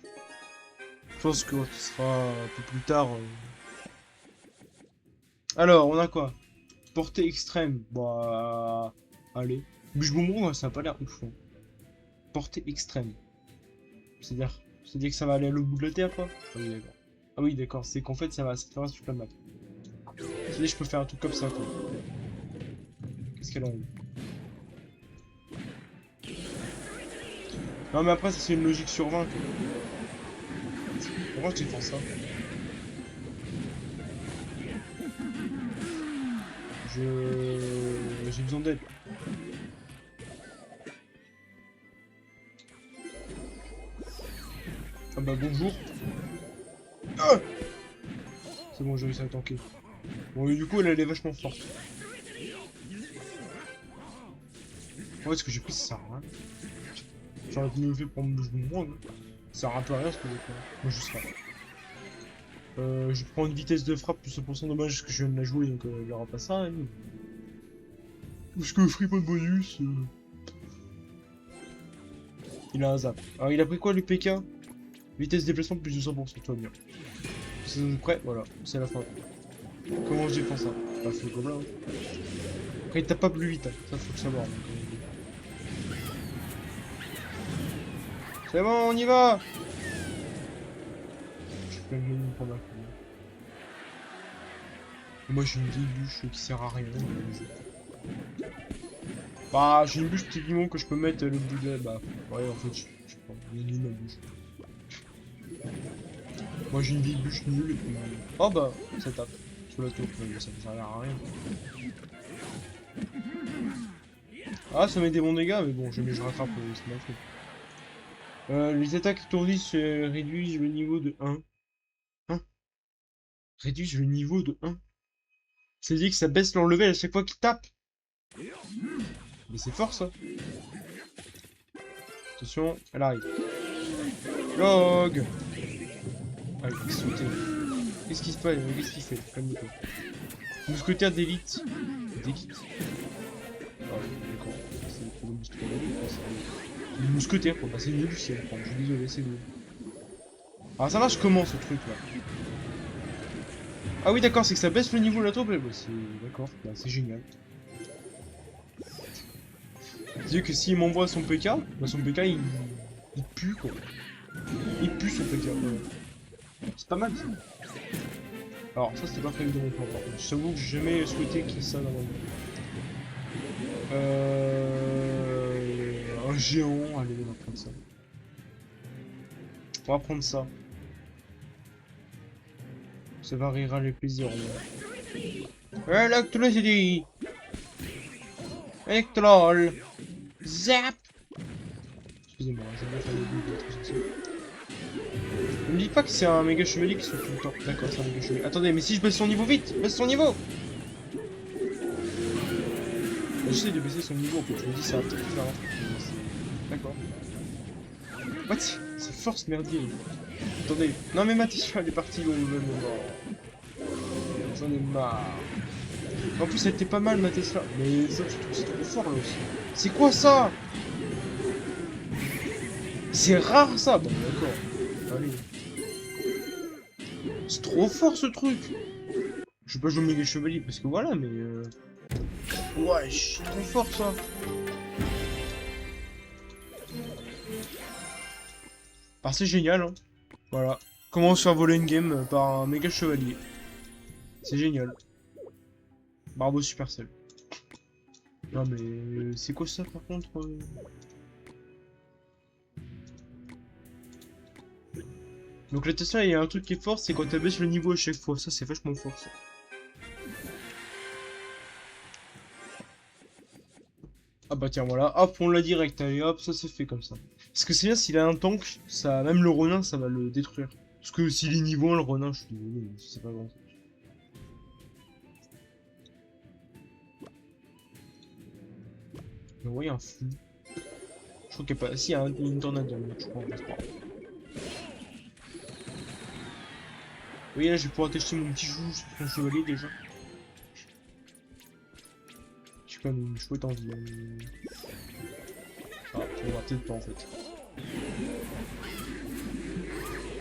Je pense que ce sera un peu plus tard. Alors, on a quoi? Portée extrême. Bah... Allez. Bûche bonbon, ça a pas l'air ouf. Hein. Portée extrême. C'est-à-dire... C'est-à-dire que ça va aller à l'autre bout de la terre, quoi? Ah oui, d'accord. Ah oui, d'accord, c'est qu'en fait, ça va se faire toute la map. C'est-à-dire que je peux faire un truc comme ça, quoi. Qu'est-ce qu'elle a envie? Non, mais après, ça c'est une logique sur 20, quoi. Pourquoi je défends ça? J'ai besoin d'aide. Ah bah bonjour. Ah, c'est bon, j'ai réussi à tanker. Bon, et du coup, elle est vachement forte. En fait, ce que j'ai pris, ça sert à rien. J'aurais mieux fait prendre bouche de moi. Ça sert un peu à rien ce que j'ai fait. Moi, je serai. Je prends une vitesse de frappe plus 100% dommage parce que je viens de la jouer, donc il n'y aura pas ça. Hein. Parce que free pas de bonus. Il a un zap. Alors, il a pris quoi, le PK? Vitesse de déplacement plus de 100%, toi bien. C'est prêt, voilà, c'est la fin. Comment je défends ça? Bah, faut comme là. Hein. Après, il tape pas plus vite, hein. Ça faut le savoir. Donc, c'est bon, on y va! Je peux le mener pour ma fille. Moi, j'ai une vieille bûche qui sert à rien. Bah, j'ai une bûche petit limon que je peux mettre le bout de... Bah, ouais, en fait, je prends une ma bûche. Moi, j'ai une vieille bûche nulle et puis... Oh bah, ça tape. Sur la tour, mais ça ne sert à rien. Ah, ça met des bons dégâts, mais bon, je rattrape, c'est ma faute. Les attaques étourdies réduisent le niveau de 1. Hein? Réduisent le niveau de 1. C'est-à-dire que ça baisse leur level à chaque fois qu'ils tapent. Mais c'est fort, ça. Attention, elle arrive. Log. Ah, il faut sauter. Qu'est-ce qui se passe? Qu'est-ce qu'il fait? Calme-toi. Mousquetaire d'élite. D'élite. Ah oui, d'accord. C'est pour le mousquetaire d'élite. Le mousquetaire, quoi. Bah, c'est nul, si elle prend. Je suis désolé, c'est nul. Alors, ça marche comment, ce truc-là? Ah oui, d'accord, c'est que ça baisse le niveau de la troupe. Bah, c'est... D'accord, bah, c'est génial. C'est-à-dire que s'il m'envoie son PK, bah, son PK, il pue, quoi. Il pue, son PK, ouais. C'est pas mal, ça. Alors, ça, c'était pas prévu de mon plan, par contre. Je t'avoue que j'ai jamais souhaité qu'il y ait ça dans mon plan. Un géant, allez, on va prendre ça. On va prendre ça. Ça variera les plaisirs, Electricity! Electrol! Zap! Excusez-moi, j'ai bien fait le but d'électricité. Ne me dites pas que c'est un méga chevalier qui se fait tout le temps. D'accord, c'est un méga chevalier. Attendez, mais si je baisse son niveau vite! Baisse son niveau! J'essaie de baisser son niveau en fait, je me dis ça va peut-être faire un truc. D'accord. What? C'est force merdier. Attendez. Non mais ma t-shirt elle est partie au level mort. J'en ai marre. En plus elle était pas mal ma Tesla. Mais ça je trouve c'est trop fort là aussi. C'est quoi ça? C'est rare ça. Bon d'accord. Allez. C'est trop fort ce truc. Je vais pas jouer les chevaliers parce que voilà mais wesh, trop fort ça. Bah c'est génial hein. Voilà. Comment se faire voler une game par un méga chevalier. C'est génial. Bravo Supercell. Non mais c'est quoi ça par contre Donc l'attention, il y a un truc qui est fort, c'est quand tu baisses le niveau à chaque fois. Ça, c'est vachement fort, ça. Ah bah tiens, voilà. Hop, on l'a direct. Allez, hop, ça c'est fait comme ça. Parce que c'est bien, s'il a un tank, ça, même le Ronin, ça va le détruire. Parce que s'il est niveau 1, le Ronin, je suis désolé, mais c'est pas grand. Mais ouais, un fou. Je crois qu'il n'y a pas... Si, il y a une tornade, je crois. C'est pas grave. Oui, là, je vais pouvoir tester mon petit joujou sur son chevalier, déjà. J'ai quand même une chouette envie. Ah, on va peut-être pas, en fait.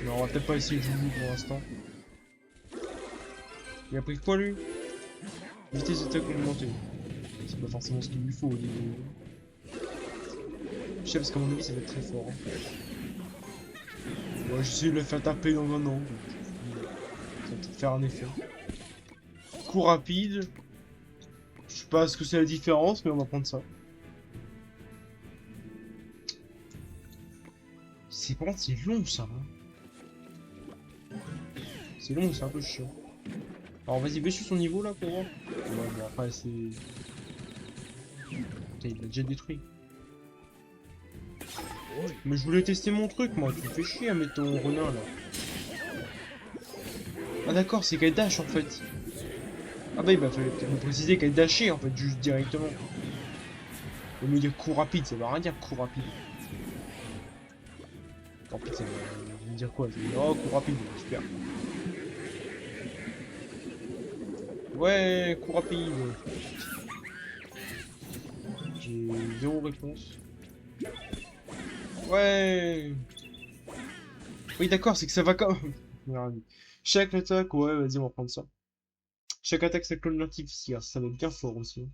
Mais on va peut-être pas essayer de jouer pour l'instant. Il a pris quoi, lui? Vitesse d'attaque augmentée. C'est pas forcément ce qu'il lui faut au début. Je sais, parce qu'à mon avis, ça va être très fort. Hein. Ouais, j'essaie de le faire taper dans un angle. Ça va peut-être faire un effet. Coup rapide. Je sais pas ce que c'est la différence, mais on va prendre ça. C'est par contre, c'est long ça. Hein. C'est long, c'est un peu chiant. Alors vas-y, baisse son niveau là pour voir. Ouais, bon après c'est... Putain, il l'a déjà détruit. Mais je voulais tester mon truc, moi. Tu me fais chier à mettre ton renard là. Ah d'accord, c'est qu'elle dash en fait. Ah bah il va falloir peut-être me préciser qu'elle dashait en fait, juste directement. Au lieu de dire coup rapide, ça veut rien dire coup rapide. En fait, ça veut dire quoi? Ça veut dire oh coup rapide, super. Ouais, coup rapide. J'ai zéro réponse. Ouais. Oui d'accord, c'est que ça va comme... Chaque attaque, ouais, vas-y, on va prendre ça. Chaque attaque, ça clone l'artificier, ça va être bien fort aussi.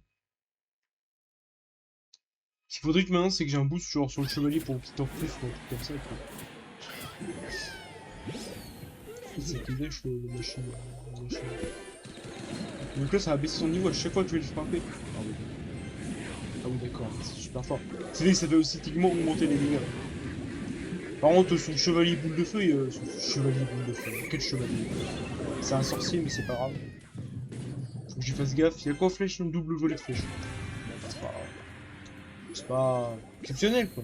Ce qu'il faudrait que maintenant, c'est que j'ai un boost genre, sur le chevalier pour qu'il t'en plus ou un truc comme ça. C'est que dash le machin. Donc là, ça va baisser son niveau à chaque fois que tu vas le frapper. Ah oui, ah oui d'accord, c'est super fort. C'est vrai que ça fait aussi techniquement augmenter les dégâts. Par contre, son chevalier boule de feu, son chevalier boule de feu, quel chevalier? C'est un sorcier, mais c'est pas grave. Faut que j'y fasse gaffe. Il y a quoi flèche? Une double volée de flèche. C'est pas grave. C'est pas exceptionnel quoi.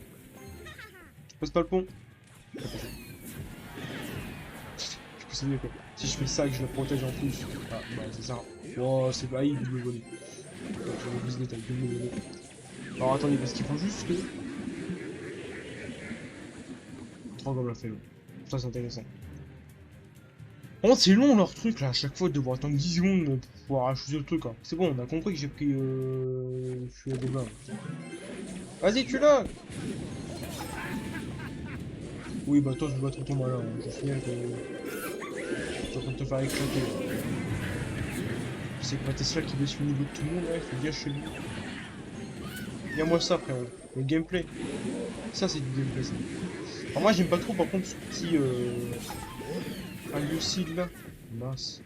Je passe pas le pont. Du coup c'est mieux quoi. Si je fais ça et que je la protège en plus. Ah bah c'est ça. Oh c'est pas double volée. J'avais plus de détails, double volée. Alors attendez, parce qu'il faut juste que. Trop comme l'a fait long. Ça c'est intéressant. Oh c'est long leur truc là, à chaque fois de devoir attendre 10 secondes pour pouvoir choisir le truc. Hein. C'est bon, on a compris que j'ai pris je suis à des mains. Vas-y tu l'as. Oui bah toi je vais pas trop malin, hein. Je signale que tu es en train de te faire éclater. C'est pas Tesla qui baisse le niveau de tout le monde, là, il faut bien chez lui. Viens-moi ça frérot, le gameplay. Ça c'est du gameplay ça. Alors moi j'aime pas trop par contre ce petit Lucide là. Mince.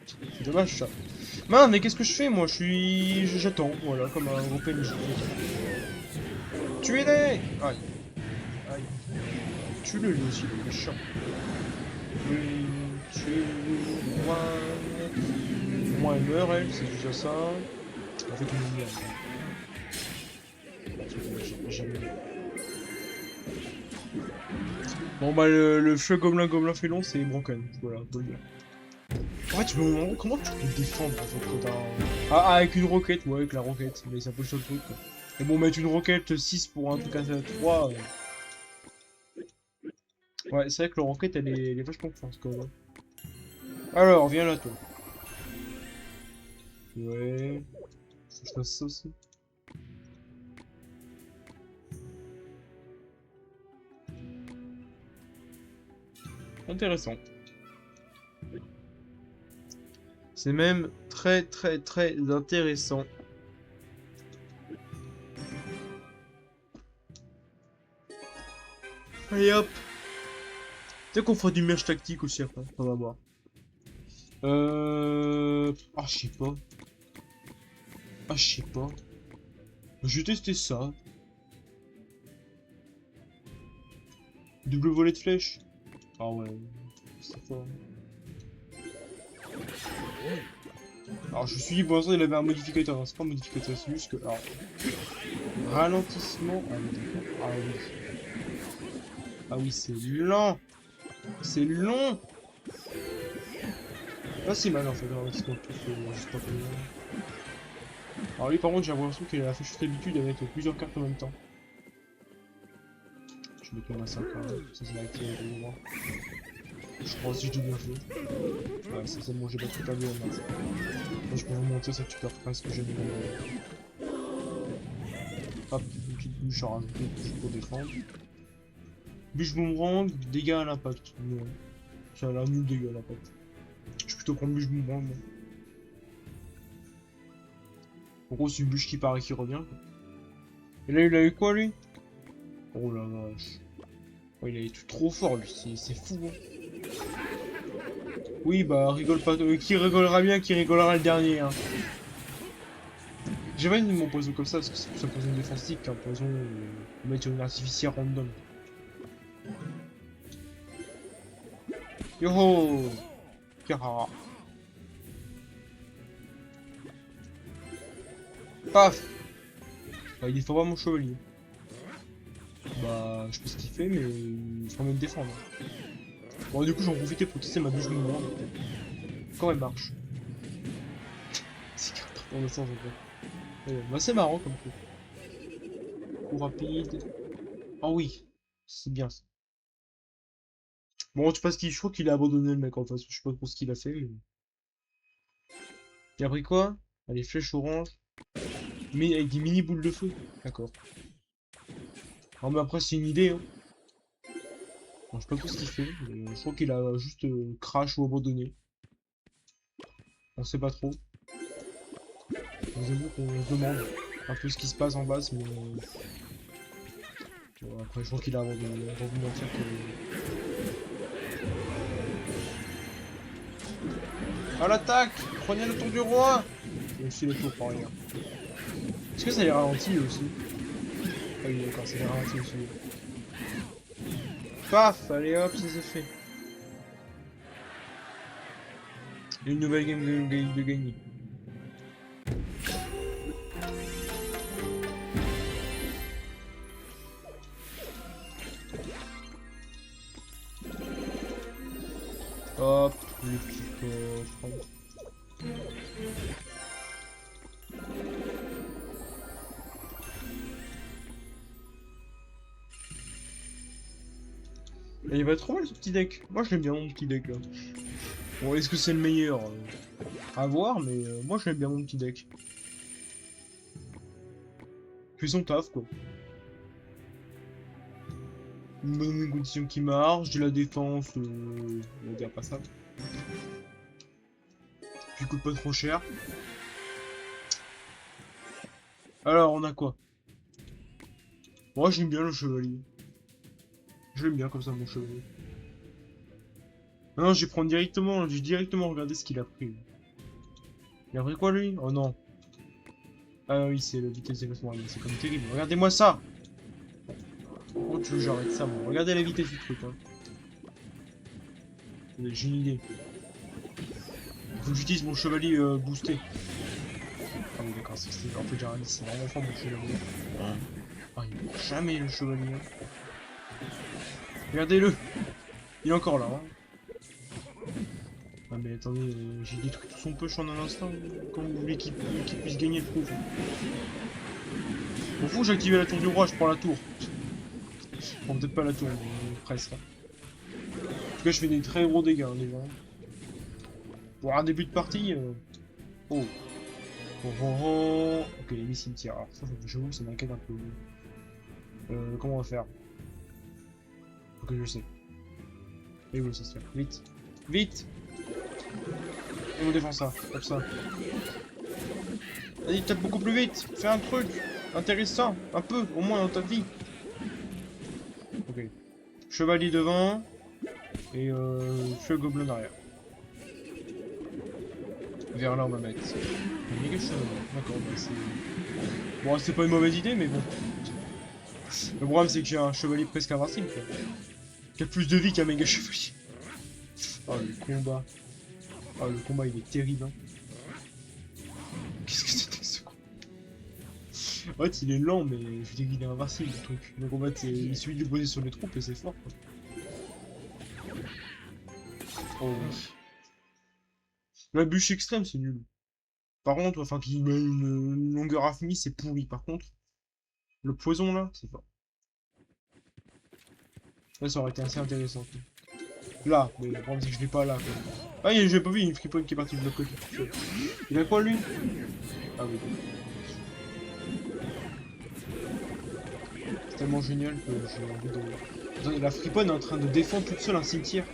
C'est dommage ça. Mince mais qu'est-ce que je fais moi? J'attends, voilà, comme un gros PNJ. Tuez-les! Aïe. Aïe. Tue-le lui aussi, le méchant. Oui, tue-moi. Au moins elle meurt elle, c'est déjà ça. En fait on est bon bah le feu gobelin félon c'est broken, voilà, faut le dire. En fait je me demande comment tu peux te défendre en fait quand t'as ah avec une roquette, ouais avec la roquette, mais ça peut le seul truc quoi. Et bon mettre une roquette 6 pour un truc à 3. Ouais c'est vrai que la roquette elle est vachement forte quand même. Alors viens là toi. Ouais. Faut que je fasse ça aussi. Intéressant. C'est même très intéressant. Allez hop. Peut-être qu'on fera du merge tactique aussi après, on va voir. Ah je sais pas. Ah je sais pas. Je vais tester ça. Double volet de flèche. Ah ouais. c'est fort. Alors je suis dit pour l'instant il avait un modificateur, hein. C'est pas un modificateur, c'est juste que... Alors, ralentissement... Ah oui, d'accord. Ah oui. Ah oui, c'est lent. C'est long. Pas si mal en fait, le ralentissement plus, juste pas plus long. Alors lui par contre j'ai l'impression qu'il a fait juste l'habitude avec plusieurs cartes en même temps. Je vais mettre mon massacre, hein. Ça c'est la clé de moi. Je crois aussi que j'ai bien fait. Ouais, c'est bon, j'ai pas tout perdu la masse. Moi, je peux vous mentir, ça tu perds presque jamais mon... Hop, une petite bûche à rajouter pour défendre. Bûche boomerang, dégâts à l'impact. Non. Ça a l'air nul dégâts à l'impact. Je vais plutôt prendre bûche boomerang. Moi. En gros, c'est une bûche qui paraît qui revient. Quoi. Et là, il a eu quoi lui? Oh la vache. Oh, il a été trop fort lui, c'est fou. Hein. Oui, bah, rigole pas. Qui rigolera bien, qui rigolera le dernier. Hein. J'ai pas mis mon poison comme ça parce que c'est plus un poison défensif qu'un poison mettre une artificielle random. Yoho Kara. Paf. Bah, il défend pas mon chevalier. Bah, je sais pas ce qu'il fait, mais il faut quand même défendre. Bon, du coup, j'en profitais pour tester ma bûche mouvement. Quand elle marche. C'est dans le sens, en fait. Bah, c'est marrant comme coup. Coup rapide. Ah oui, c'est bien ça. Bon, je sais pas ce qu'il. Je crois qu'il a abandonné le mec en face. Je sais pas trop ce qu'il a fait. Mais... Il a pris quoi? Ah, les flèches oranges. Mais avec des mini boules de feu. D'accord. Non, mais après, c'est une idée. Hein. Bon, je sais pas trop ce qu'il fait. Je crois qu'il a juste crash ou abandonné. On sait pas trop. Vous avoue qu'on se demande un peu ce qui se passe en base, mais. Bon, après, je crois qu'il a abandonné. On va vous mentir que. À l'attaque! Prenez le tour du roi! Il aussi le tour par rien. Est-ce que ça les ralentit aussi? Ah oui, d'accord, ça les ralentit aussi. Paf! Allez hop, ça c'est fait. Une nouvelle game de gagner. Hop, le petit coffre. Il va trop mal ce petit deck. Moi je l'aime bien mon petit deck là. Bon, est-ce que c'est le meilleur à voir, mais moi je l'aime bien mon petit deck. Il fait son taf quoi. Une bonne condition qui marche, de la défense, on va dire pas ça. Puis coûte pas trop cher. Alors on a quoi? Moi j'aime bien le chevalier. Je l'aime bien comme ça mon chevalier. Non, je vais prendre directement, j'ai directement regardé ce qu'il a pris. Il a pris quoi lui? Oh non. Ah oui, c'est la vitesse des déplacement, c'est comme terrible. Regardez-moi ça! Oh, tu veux que j'arrête ça, moi. Regardez la vitesse du truc, hein. J'ai une idée. Faut que j'utilise mon chevalier boosté. Ah oui, d'accord, c'est en fait j'ai c'est vraiment fort mon chevalier. Ah, il ne jamais le chevalier. Regardez-le! Il est encore là, hein. Ah mais attendez, j'ai détruit tout son push en un instant. Comment vous voulez qu'il puisse gagner le coup? Bon, faut que j'ai activé la tour du roi, je prends la tour. Bon, peut-être pas la tour, mais presque. En tout cas, je fais des très gros dégâts hein, déjà. Pour un début de partie. Oh. Oh, oh, oh. Ok, les cimetières. Alors, ça, j'avoue que ça m'inquiète un peu. Comment on va faire? Faut que je sais. Et oui, ça se fait. Vite. Vite! Et on défend ça, comme ça. Vas-y, tape beaucoup plus vite. Fais un truc intéressant, un peu, au moins dans ta vie. Ok. Chevalier devant. Et feu gobelin derrière. Vers là, on va mettre. Méga chevalier. D'accord, bah c'est. Bon, c'est pas une mauvaise idée, mais bon. Le problème, c'est que j'ai un chevalier presque invincible, quoi. Qui a plus de vie qu'un méga chevalier. Oh le combat. Oh le combat il est terrible. Hein. Qu'est-ce que c'était que ce combat? En fait il est lent mais je veux dire il est invincible le truc. Donc en fait il suffit de le poser sur les troupes et c'est fort quoi. Oh oui. La bûche extrême c'est nul. Par contre, enfin qui met une longueur infinie c'est pourri. Par contre, le poison là, c'est fort. Là ça aurait été assez intéressant. Quoi. Là, mais le problème c'est que je l'ai pas là. Quoi. Ah, j'ai pas vu, il y a une friponne qui est partie de l'autre côté. Il a quoi lui? Ah oui. C'est tellement génial que j'ai envie de... Attendez, la friponne est en train de défendre toute seule un cimetière.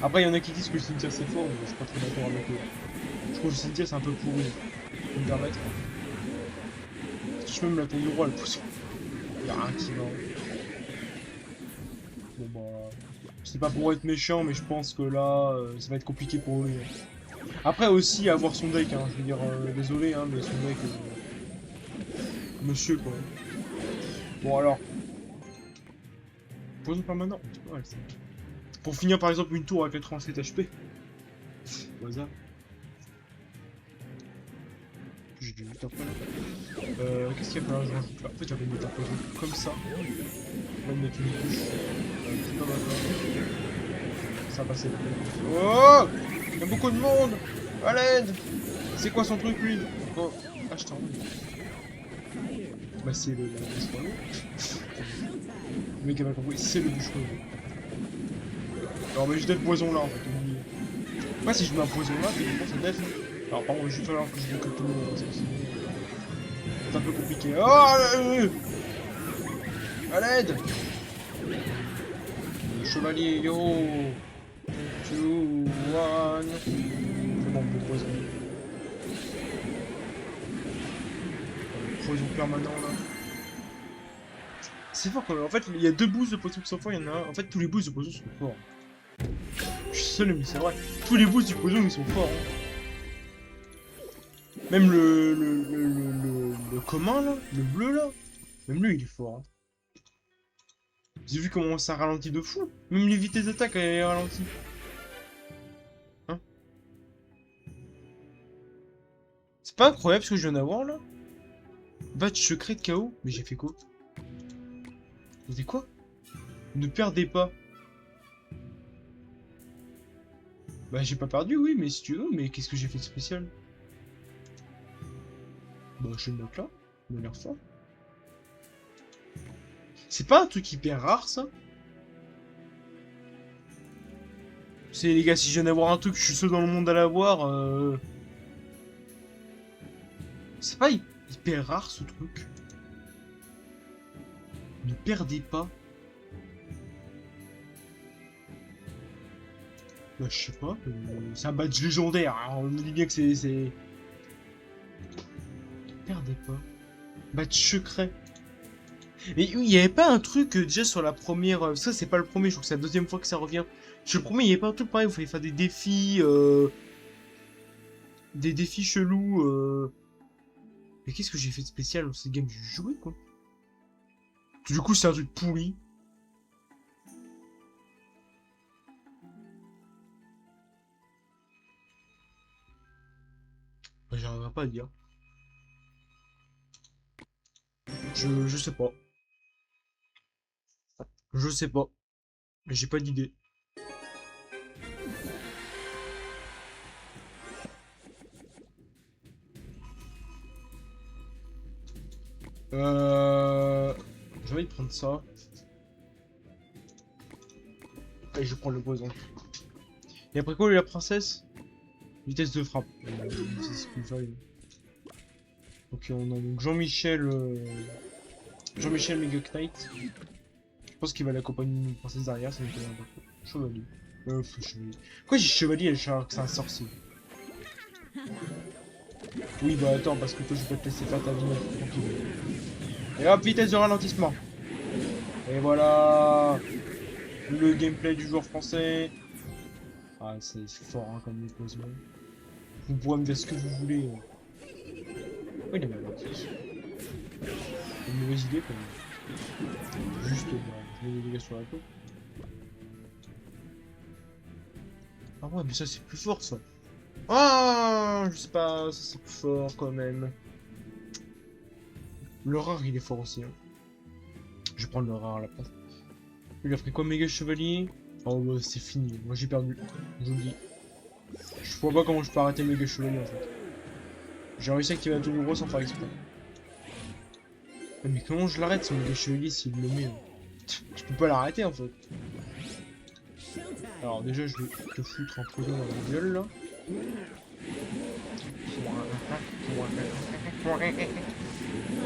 Après, il y en a qui disent que le cimetière c'est fort, mais je suis pas trop d'accord avec eux. Je trouve que le cimetière c'est un peu pourri. Faut me permettre. Je même la tour du roi, le poisson. Il y a rien qui va. Bon bah... C'est pas pour être méchant, mais je pense que là, ça va être compliqué pour lui. Après aussi, avoir son deck, hein. Je veux dire, désolé, hein, mais son deck... Monsieur, quoi. Bon alors, poison permanent, c'est pas mal ça. Pour finir par exemple une tour à 87 HP. Au hasard. J'ai dû juste après là. Qu'est-ce qu'il y a par là? Je rajoute là. En fait j'avais mis un poison comme ça. On va mettre une couche. C'est pas mal. Ça va passer. Oh, il y a beaucoup de monde. À l'aide. C'est quoi son truc lui? Oh. Ah je t'en bah c'est le bûcheron. Le mec a mal compris, c'est le bûcheron. Alors mais je def poison là en fait. Moi si je mets un poison là, techniquement c'est def. Alors par contre il va falloir que je décolle tout le monde parce que sinon c'est un peu compliqué. Oh à l'aide. Chevalier yo 2, 1. C'est bon, le poison. Le poison permanent là. C'est fort quand même. En fait, il y a deux boosts de poison qui sont forts, il y en a un. En fait, tous les boosts de poison sont forts. Je suis seul, mais c'est vrai. Tous les boosts du poison, ils sont forts. Hein. Même le commun là, le bleu là, même lui il est fort. Hein. J'ai vu comment ça ralentit de fou. Même les vitesses d'attaque elles ralentit. Hein? C'est pas incroyable ce que je viens d'avoir là? Badge secret de KO? Mais j'ai fait quoi? C'était quoi? Ne perdez pas. Bah j'ai pas perdu oui mais si tu veux, mais qu'est-ce que j'ai fait de spécial? Bah je vais le mettre là, il m'a l'air fort. C'est pas un truc hyper rare ça? C'est les gars, si je viens d'avoir un truc, je suis seul dans le monde à l'avoir. C'est pas hyper rare ce truc. Ne perdez pas. Bah je sais pas, c'est un badge légendaire. Hein. On me dit bien que c'est... Ne perdez pas. Badge secret. Mais il y avait pas un truc déjà sur la première... ça c'est pas le premier, je crois que c'est la deuxième fois que ça revient. Sur le premier, il y avait pas un truc pareil, il fallait faire des défis... Des défis chelous... Mais qu'est-ce que j'ai fait de spécial dans cette game? J'ai joué quoi. Du coup c'est un truc pourri. Bah, j'arriverai pas à dire. Je sais pas. Je sais pas. J'ai pas d'idée. J'ai envie de prendre ça. Et je prends le poison. Et après quoi, la princesse? Vitesse de frappe. C'est ce qu'il fallait. Ok, on a donc Jean-Michel... Jean-Michel Mega Knight. Je pense qu'il va l'accompagner d'une princesse derrière, ça me fait un peu trop. Chevalier. Chevalier. Pourquoi j'ai chevalier alors que c'est un sorcier? Oui, bah attends, parce que toi je peux te laisser faire ta vie tranquille. Et hop, vitesse de ralentissement. Et voilà le gameplay du joueur français. Ah, c'est fort hein, comme déposement. Vous pourrez me dire ce que vous voulez. Oui, il a mal une mauvaise idée quand même. Juste, je mets des dégâts sur la peau. Ah ouais, mais ça c'est plus fort ça. Ah, je sais pas, ça c'est plus fort quand même. Le rare il est fort aussi. Hein. Je vais prendre le rare à la place. Il a pris quoi, méga chevalier? Oh ouais, c'est fini, moi j'ai perdu. Je vous le dis. Je vois pas comment je peux arrêter le méga chevalier en fait. J'ai réussi à activer un tour gros sans faire exprès. Mais comment je l'arrête ce méga chevalier s'il le met? Hein. Je peux pas l'arrêter en fait. Alors déjà je vais te foutre un poison dans la gueule là.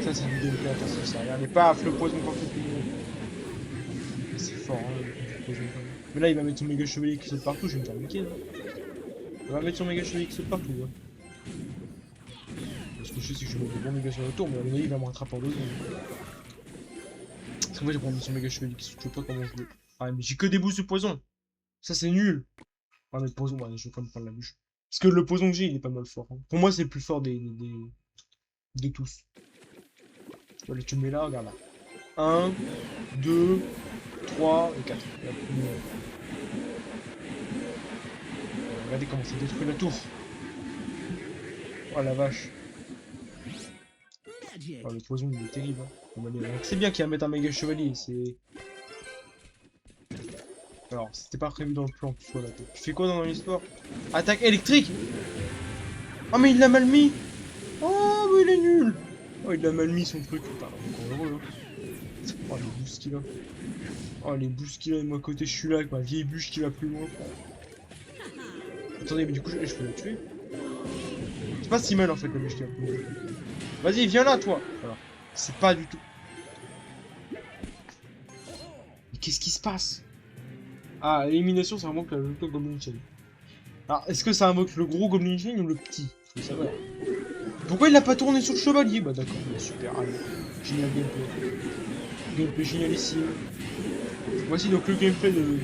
Ça c'est du gameplay, attention ça. Regardez, paf, le poison partout tout le monde. C'est fort hein, le poison quand même. Mais là il va mettre son méga chevalier qui saute partout, je vais me faire niquer là. Il va mettre son méga chevalier qui saute partout. Hein. Ce que je sais c'est que je vais mettre le bon méga sur le tour, mais à mon avis il va me rattraper en 2 secondes. Parce que moi j'ai pas mis son méga chevalier qui saute, je sais pas comment je veux. Ah mais j'ai que des boosts de poison. Ça c'est nul. Ah mais le poison, ouais, je vais quand même prendre la bûche. Parce que le poison que j'ai il est pas mal fort. Hein. Pour moi c'est le plus fort de tous. Allez, tu le mets là, regarde là. 1, 2, 3 et 4. Regardez comment ça détruit la tour. Oh la vache. Oh, le poison il est terrible. Hein. C'est bien qu'il va mettre un méga chevalier. C'est. Alors, c'était pas prévu dans le plan que tu sois là. Tu fais quoi dans l'histoire? Attaque électrique. Oh mais il l'a mal mis. Oh mais il est nul. Oh il a mal mis son truc. Putain, encore heureux. Hein. Oh les boosts qu'il a. Oh les boosts qu'il a. Et moi à côté je suis là avec ma vieille bûche qui va plus loin. Attendez mais du coup je peux la tuer. C'est pas si mal en fait la bûche qui va plus loin. Vas-y viens là toi. Voilà. C'est pas du tout. Mais qu'est-ce qui se passe? Ah l'élimination ça invoque le Goblin Chain. Alors est-ce que ça invoque le gros Goblin Chain ou le petit? Faut savoir. Pourquoi il l'a pas tourné sur le chevalier? Bah d'accord, super, allez. Génial gameplay. Gameplay génialissime. Voici donc le gameplay de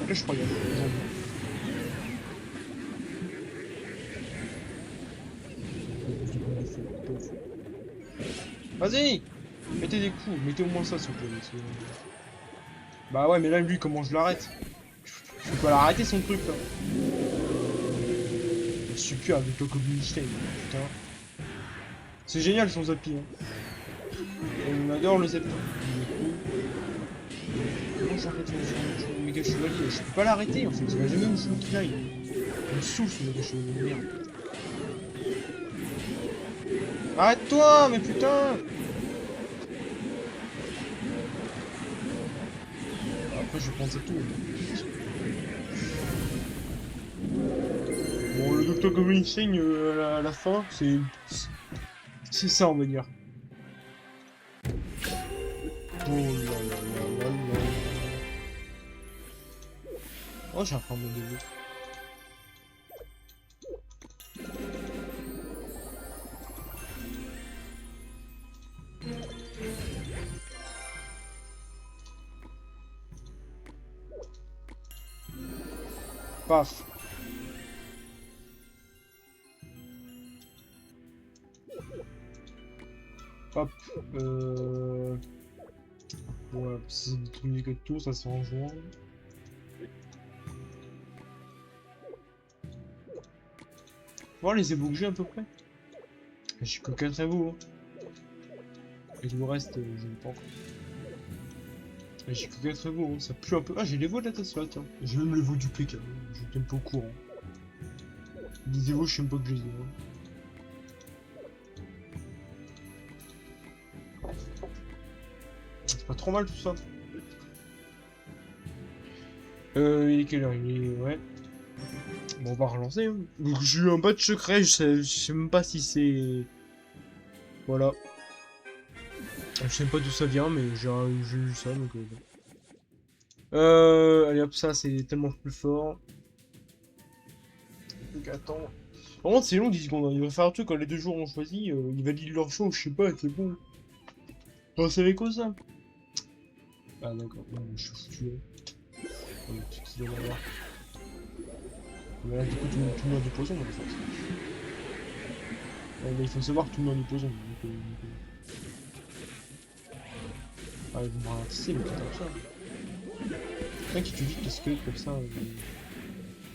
Clash Royale. Vas-y! Mettez des coups, mettez au moins ça s'il vous plaît. Bah ouais mais là lui comment je l'arrête? Je peux pas l'arrêter son truc là. Super avec le Goblin Chain, putain. C'est génial son Zappy. Hein. On adore le Zappy. Comment j'arrête le méga chevalier? Je peux pas l'arrêter en fait, il va jamais où je veux qu'il aille. Il me saoule ce méga chevalier de merde. Arrête-toi, mais putain! Après je vais prendre ça tout. Bon le Dr Goblin Chain à la fin, c'est ça on va dire. Oh là là là là là. Oh j'ai un problème de début. Paf. Hop. Ouais, c'est une musique de tour, ça se rejoint. Bon, les éboues que j'ai à peu près. J'ai que 4 éboues. Hein. Et tout le reste, je ne pas encore. J'ai que 4 éboues, hein. Ça pue un peu. Ah, j'ai les veaux de la Tesla, tiens. J'ai même les veaux du PK. Je suis même pas au courant. Les éboues, je sais même pas que je les ai. Hein. C'est pas trop mal tout ça. Il est quelle heure? Il est. Ouais. Bon, on va relancer. Hein. Donc, j'ai eu un badge secret, je sais même pas si c'est. Voilà. Je sais même pas d'où ça vient, mais j'ai eu ça donc. Allez hop, ça c'est tellement plus fort. Donc attends. Par contre, c'est long 10 secondes. Hein. Il va faire un truc quand les 2 jours ont choisi, ils valident leur choix, je sais pas, c'est bon. Oh, c'est avec quoi ça? Ah d'accord, non, je suis foutu là. Oh, le truc qui doit l'avoir. Mais là, du coup, tout le monde a du poison dans la force. Ouais, mais il faut savoir que tout le monde a du poison. Donc. Ah, ils vont me ralentir, mais putain, ça. Putain, qui tue vite les squelettes comme ça.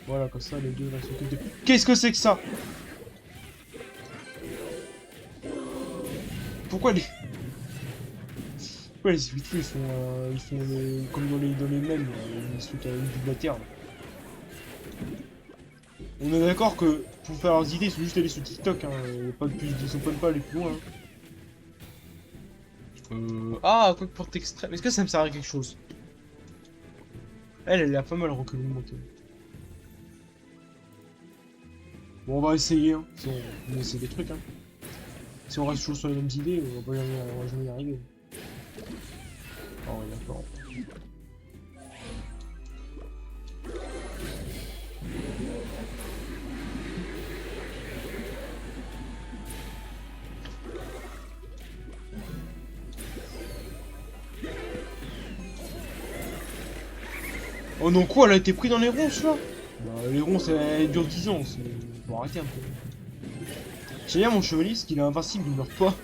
Voilà, comme ça, les deux vont s'occuper de... Qu'est-ce que c'est que ça? Pourquoi les... Pourquoi les Switchus, ils font comme dans les mêmes, les trucs avec du de la terre, là. On est d'accord que, pour faire leurs idées, ils sont juste allés sur TikTok, hein. Y a pas de plus, ils sont pas allés plus loin, hein. Ah, quoi que porte extrême. Est-ce que ça me sert à quelque chose? Elle a pas mal reculée de monter. Bon, on va essayer, hein. Si on essaie des trucs, hein. Si on reste toujours sur les mêmes idées, on va jamais y arriver. Oh, ouais, d'accord. Oh non, quoi, elle a été prise dans les ronces, là? Bah, les ronces, elles durent 10 ans. Faut arrêter un peu. J'aime bien mon chevalier, parce qu'il est invincible, il meurt pas.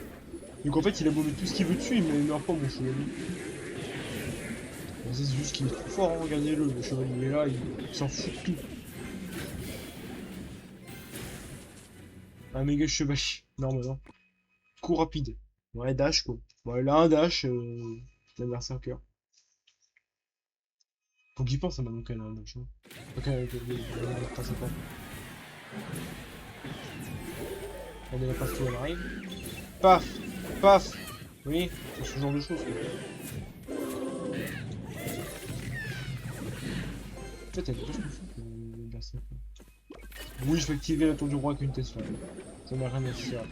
Donc en fait, il a beau mettre tout ce qu'il veut dessus, mais il meurt pas, mon chevalier. Bon, c'est juste qu'il est trop fort, hein. Regardez-le, le chevalier il est là, il s'en fout de tout. Un méga chevalier. Non, mais non. Coup rapide. Ouais, dash, quoi. Bon, elle a un dash, la berserker. Faut qu'il pense à maintenant qu'elle a un dash, hein. Ok, pas sympa. On est la passe tout, elle arrive. Paf! Paf! Oui, c'est ce genre de choses, quoi. En fait, elle est pas ce que le berserker. Oui, je vais activer la tour du roi avec une Tesla. Ça m'a rien à faire.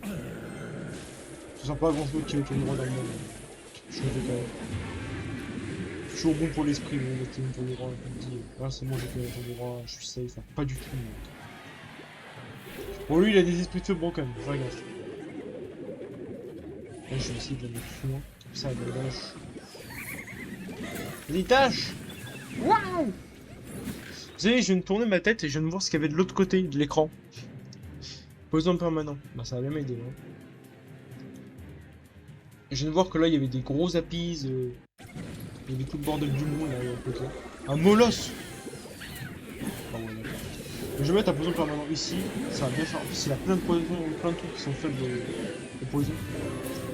Je sens pas grand chose qui est la tour du roi dans le monde. Je suis quand même. Toujours bon pour l'esprit, mais d'activer une tour du roi. Je me dis, ah, c'est bon, j'ai fait la tour du roi, je suis safe. Enfin, pas du tout. Bon, lui, il a des esprits de feu broken, je regarde. Là, je vais essayer de la mettre plus loin. Comme ça, elle va lâche. Vas-y, tâche! Waouh! Vous savez, je viens de tourner ma tête et je viens de voir ce qu'il y avait de l'autre côté de l'écran. Poison permanent. Bah, ça va bien m'aider, hein. Je viens de voir que là, il y avait des gros apis. Il y avait tout le bordel du monde là, à côté. Un molosse! Ah ouais, d'accord. Je vais mettre un poison permanent ici. Ça va bien faire. En plus, il y a plein de poisons, plein de trucs qui sont faits de poison.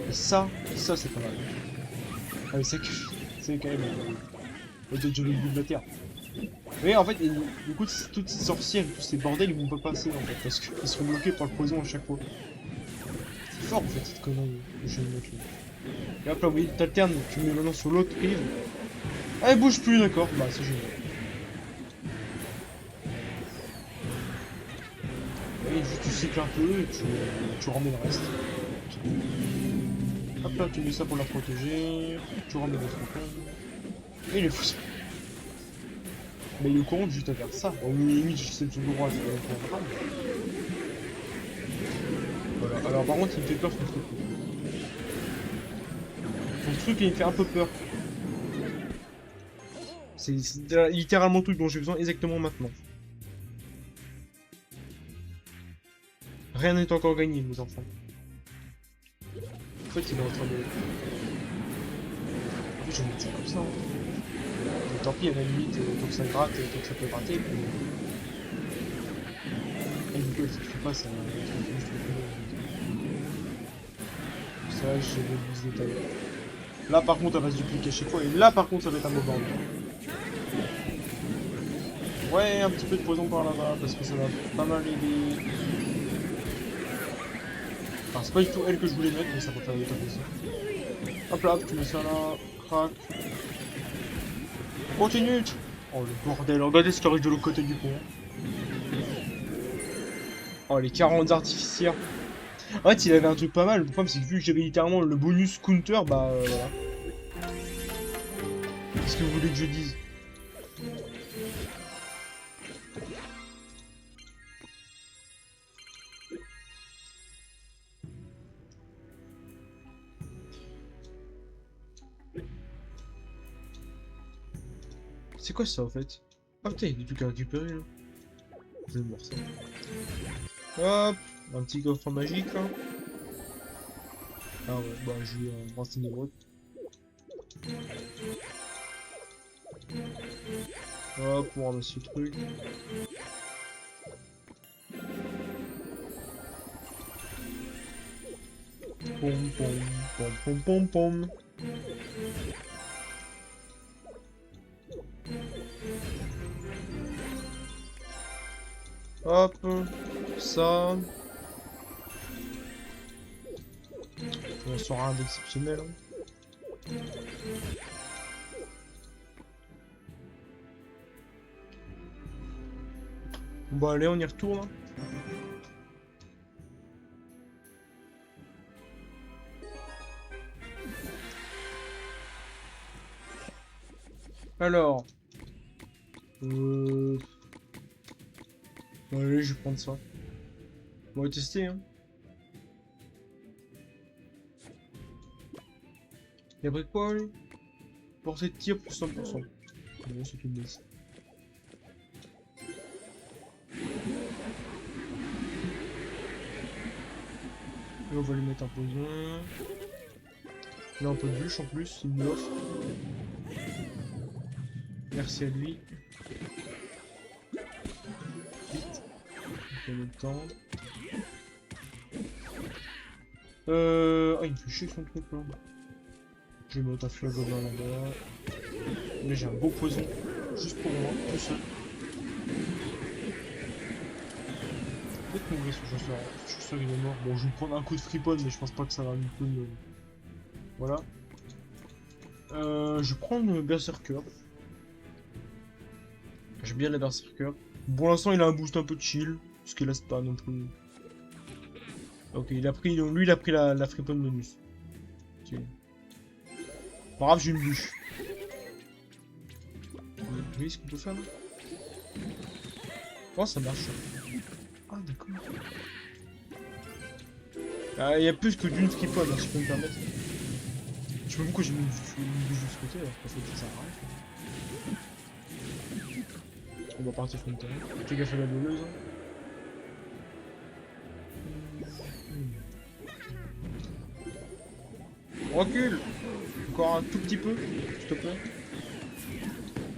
Et ça c'est pas mal. Ah, mais c'est quand même. Peut-être je le bout de la terre. Mais en fait, du coup, toutes ces sorcières et tous ces bordels, ils vont pas passer en fait, parce qu'ils seront bloqués par le poison à chaque fois. C'est fort en fait, cette connerie que je viens de mettre là. Et hop là, oui, t'alternes, tu me mets maintenant sur l'autre rive. Ah, elle bouge plus, d'accord, bah c'est génial. Et juste tu cycles un peu et tu remets le reste. Hop là, tu mets ça pour la protéger, tu remets l'autre con. Et il est fou. Mais il est au courant juste à faire ça. Bon, limite, je sais tout droit, c'est pas grave. Voilà, alors par contre, il me fait peur son truc. Son truc, il me fait un peu peur. C'est littéralement le truc dont j'ai besoin exactement maintenant. Rien n'est encore gagné, mes enfants. En fait, il est en train de... En fait, je vais mettre ça comme ça. Hein. Et tant pis, à la limite, tant que ça gratte, tant que ça peut gratter, puis... Et du coup, ça ne fait pas, ça... Ça, je vais vous détailler. Là, par contre, elle va se dupliquer à chaque fois, et là, par contre, ça va être un beau bordel. Ouais, un petit peu de poison par là-bas, parce que ça va pas mal aider. Enfin, c'est pas du tout elle que je voulais mettre, mais ça va faire des tas de ça. Hop là, tu mets ça là, crac. Continue. Oh le bordel, regardez ce qu'il arrive de l'autre côté du pont. Oh les 40 artificières. En fait, il avait un truc pas mal, le problème c'est que vu que j'avais littéralement le bonus counter, bah voilà. Qu'est-ce que vous voulez que je dise? C'est quoi ça en fait? Ah putain, il y a des trucs à récupérer là. Je vais voir ça. Hop, un petit coffre magique là. Ah ouais, bah je vais renseigner l'autre. Hop, pour ramasser le truc. Pom pom pom pom pom pom. Hop, ça. On sort un d'exceptionnel. Hein. Bon allez, on y retourne. Hein. Alors. Allez, je vais prendre ça. On va tester, hein. Il a pris quoi, lui? Portée de tir pour 100%. Bon, c'est une baisse. Et on va lui mettre un poison. Là, un peu de bûche en plus, il me l'offre. Merci à lui. Vite. On a le temps. Ah, il me fait chier son truc là. Je vais mettre un flagon là-bas. Mais j'ai un beau poison. Juste pour moi, tout seul. Peut-être mourir ce chasseur. Je suis sûr qu'il est mort. Bon, je vais me prendre un coup de fripon, mais je pense pas que ça va me coup de... Voilà. Je prends le Berserker. J'aime bien le Berserker. Pour l'instant, il a un boost un peu de chill. Ce qui laisse pas non plus. Ok, il a pris. Lui, il a pris la fripon bonus. Ok. Pas grave, j'ai une bûche. Vous voyez ce qu'on peut faire là? Oh, ça marche. Ah, d'accord. Ah, il y a plus que d'une fripon, hein, si je peux me permettre. Je sais pas pourquoi j'ai mis une bûche de ce côté, alors qu'en fait, ça sert à rien. On va partir sur le terrain. Fais gaffe à la voleuse. Recule. Encore un tout petit peu, s'il te plaît.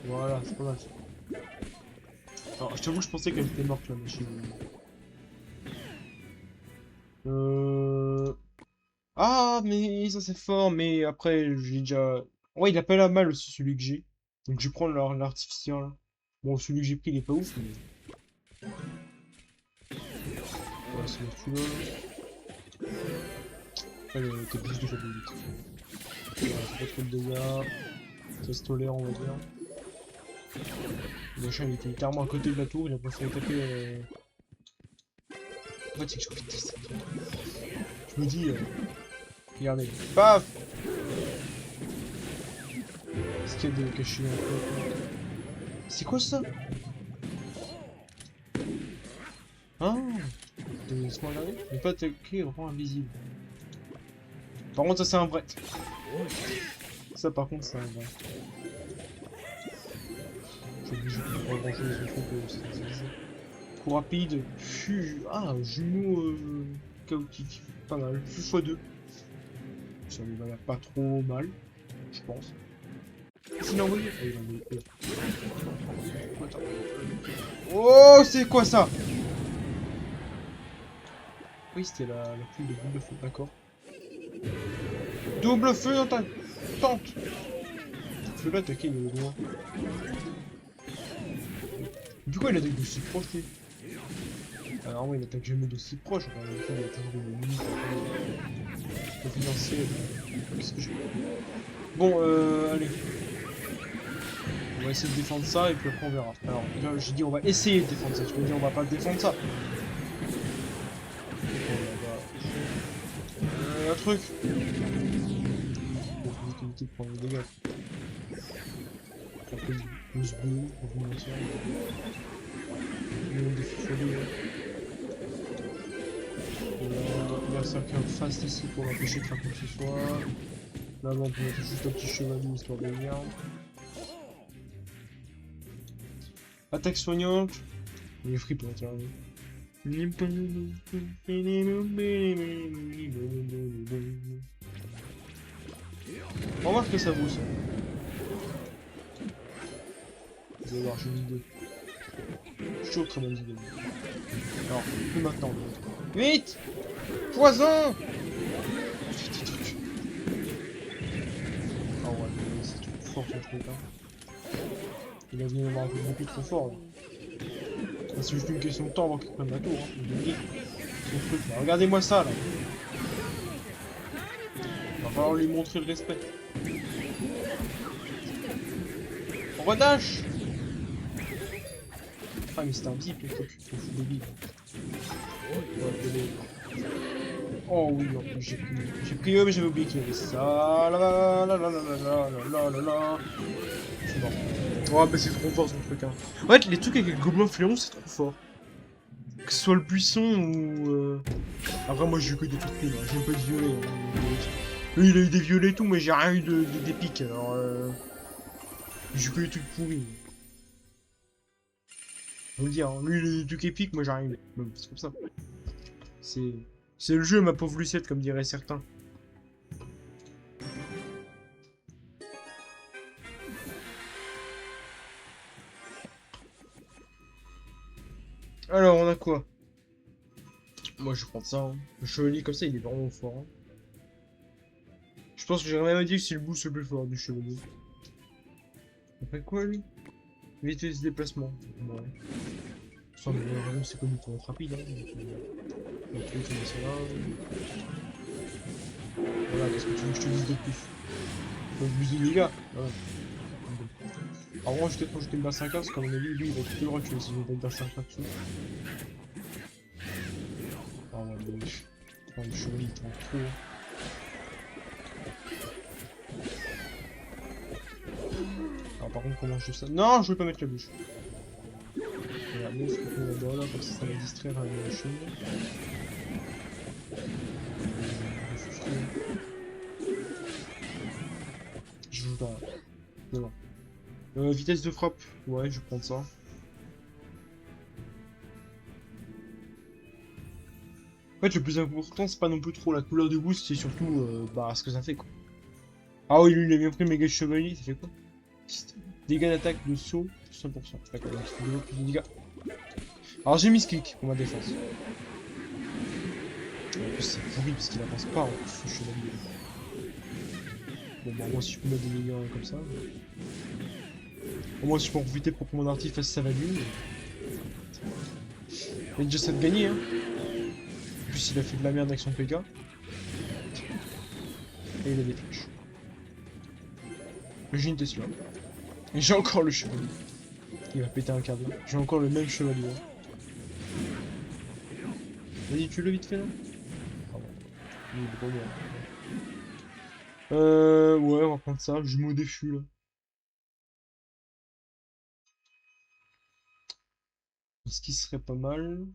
Voilà, c'est pas mal. Alors, je t'avoue que je pensais qu'elle était morte la machine. Ah, mais ça c'est fort, mais après j'ai déjà... Ouais, il a pas la mal aussi celui que j'ai. Donc je vais prendre l'artificien là. Bon, celui que j'ai pris il est pas ouf, mais... Voilà, c'est celui-là. Après, t'es plus de fois plus vite. Voilà, c'est pas trop de dégâts. Ça se tolère, on va dire. Le machin il était littéralement à côté de la tour, il a préféré taper... En fait, c'est que j'ai envie de tester. Je me dis... Regardez. Paf! Est-ce qu'il y a des cachets un peu? C'est quoi ça? Ah! Laisse-moi regarder. Ne pas attaquer, rend invisible. Par contre, ça c'est un vrai. Ça par contre, c'est un vrai. J'ai obligé de pas grand chose, je trouve que c'est coup rapide. Ah, jumeau chaotique. Pas mal. x2. Ça lui va pas trop mal, je pense. S'il a envoyé. Ah, il a envoyé. Attends. Oh, c'est quoi ça? Oui, c'était la pluie de double feu, d'accord. Double feu dans ta tente. Je vais l'attaquer, il est loin. Du coup, il attaque de si proche, lui. Alors, oui, il attaque jamais de si proche. Enfin, il attaque de minutes. Confidentiel. Qu'est-ce que je... Bon, allez. On va essayer de défendre ça et puis après on verra. Alors, j'ai dit on va essayer de défendre ça. Tu veux dire on va pas défendre ça? Un truc. Bon, faut vite éviter de prendre des dégâts. Après, plus bleu, pour vous mentir. Des fiffolés. Il y a un cercle fast ici pour l'empêcher de faire quoi que ce soit. Là, on peut mettre juste un petit chevalier histoire de merde. Attaque soignante. Il est fripon, tiens. On va voir ce que ça vaut ça. Vous allez voir, j'ai une idée. Je suis toujours très bonne idée. Alors, plus maintenant. Vite! Poison! Petit truc. Ah ouais, c'est trop fort ce truc, hein. Il a venu avoir un peu beaucoup trop fort, là. Ah, c'est juste une question de temps avant qu'il prenne la tour, hein. Son truc, là. Regardez-moi ça, là. Va falloir lui montrer le respect. Redash! Ah mais c'était un type le truc, c'est fou débile. Oh oui, en plus j'ai pris eux mais j'avais oublié qu'il y avait ça. La la la la la la la la la. C'est mort. Oh bah c'est trop fort son truc hein. En fait les trucs avec les gobelins fléons c'est trop fort. Que ce soit le buisson ou Après moi j'ai eu que des trucs nuls, hein. J'ai pas de violet. Hein. Lui il a eu des violets et tout, mais j'ai rien eu d'épique alors j'ai eu que des trucs pourris. Faut le dire, hein. Lui il a eu des trucs épiques, moi j'ai rien eu. Bon, c'est comme ça. C'est le jeu, ma pauvre Lucette, comme diraient certains. Alors, on a quoi? Moi, je vais prendre ça. Hein. Le chevalier, comme ça, il est vraiment fort. Hein. Je pense que j'ai même dit que c'est le boost le plus fort du chevalier. Après quoi, lui? Vitesse de déplacement. Ouais. Ça, mais c'est connu pour être rapide. Hein. Donc, on va ça là. Voilà, qu'est-ce que tu veux que je te dise de plus? Faut plus de dégâts. Voilà. Alors moi je vais peut-être rajouter une base 5 parce qu'à mon avis lui il va être plus reculé si je mets une base 5 là-dessus. Ah ouais mais les chevaliers ils tombent trop. Alors par contre comment je fais ça? Non je vais pas mettre la bûche. Regardez, je peux mettre là-bas là comme ça va distraire la machine. Je joue dans là. Vitesse de frappe, ouais, je vais prendre ça. En fait, le plus important, c'est pas non plus trop la couleur du boost, c'est surtout ce que ça fait quoi. Ah oui, lui, il a bien pris méga chevalier, ça fait quoi? Dégâts d'attaque de saut, 100%. D'accord, donc ça fait déjà plus de dégâts. Alors j'ai mis ce kick pour ma défense. En plus, c'est pourri parce qu'il avance pas en plus, ce chevalier. Bon, bah, moi, si je peux mettre des dégâts comme ça. Au moins si je peux en profiter pour que mon artille fasse sa value. Il a déjà ça de gagner hein. En plus il a fait de la merde avec son PK. Et il a des flèches. J'ai une Tesla. Et j'ai encore le chevalier. Il va péter un câble. J'ai encore le même chevalier. Vas-y tu le vite fait là. Pardon. Il est trop bien. Ouais on va prendre ça. Je me défus là. Ce qui serait pas mal,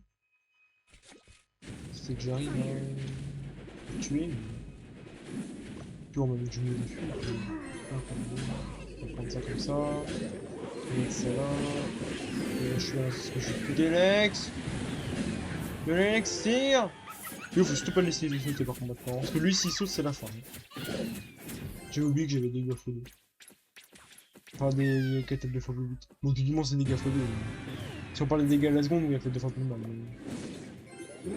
c'est que j'arrive à tuer. Puis on va mettre du mieux dessus. On va prendre ça comme ça. On va mettre ça là. Et je suis là, c'est ce que je fais. Delex! Delex, tire! Il faut surtout pas le laisser sauter par contre maintenant. Parce que lui, s'il saute, c'est la fin. J'avais oublié que j'avais des dégâts x2. Enfin, des quêtes de fois plus vite. Bon, techniquement, c'est des dégâts x2. Si on parle des dégâts à la seconde, il y a peut-être 2 fois plus mal. Mais...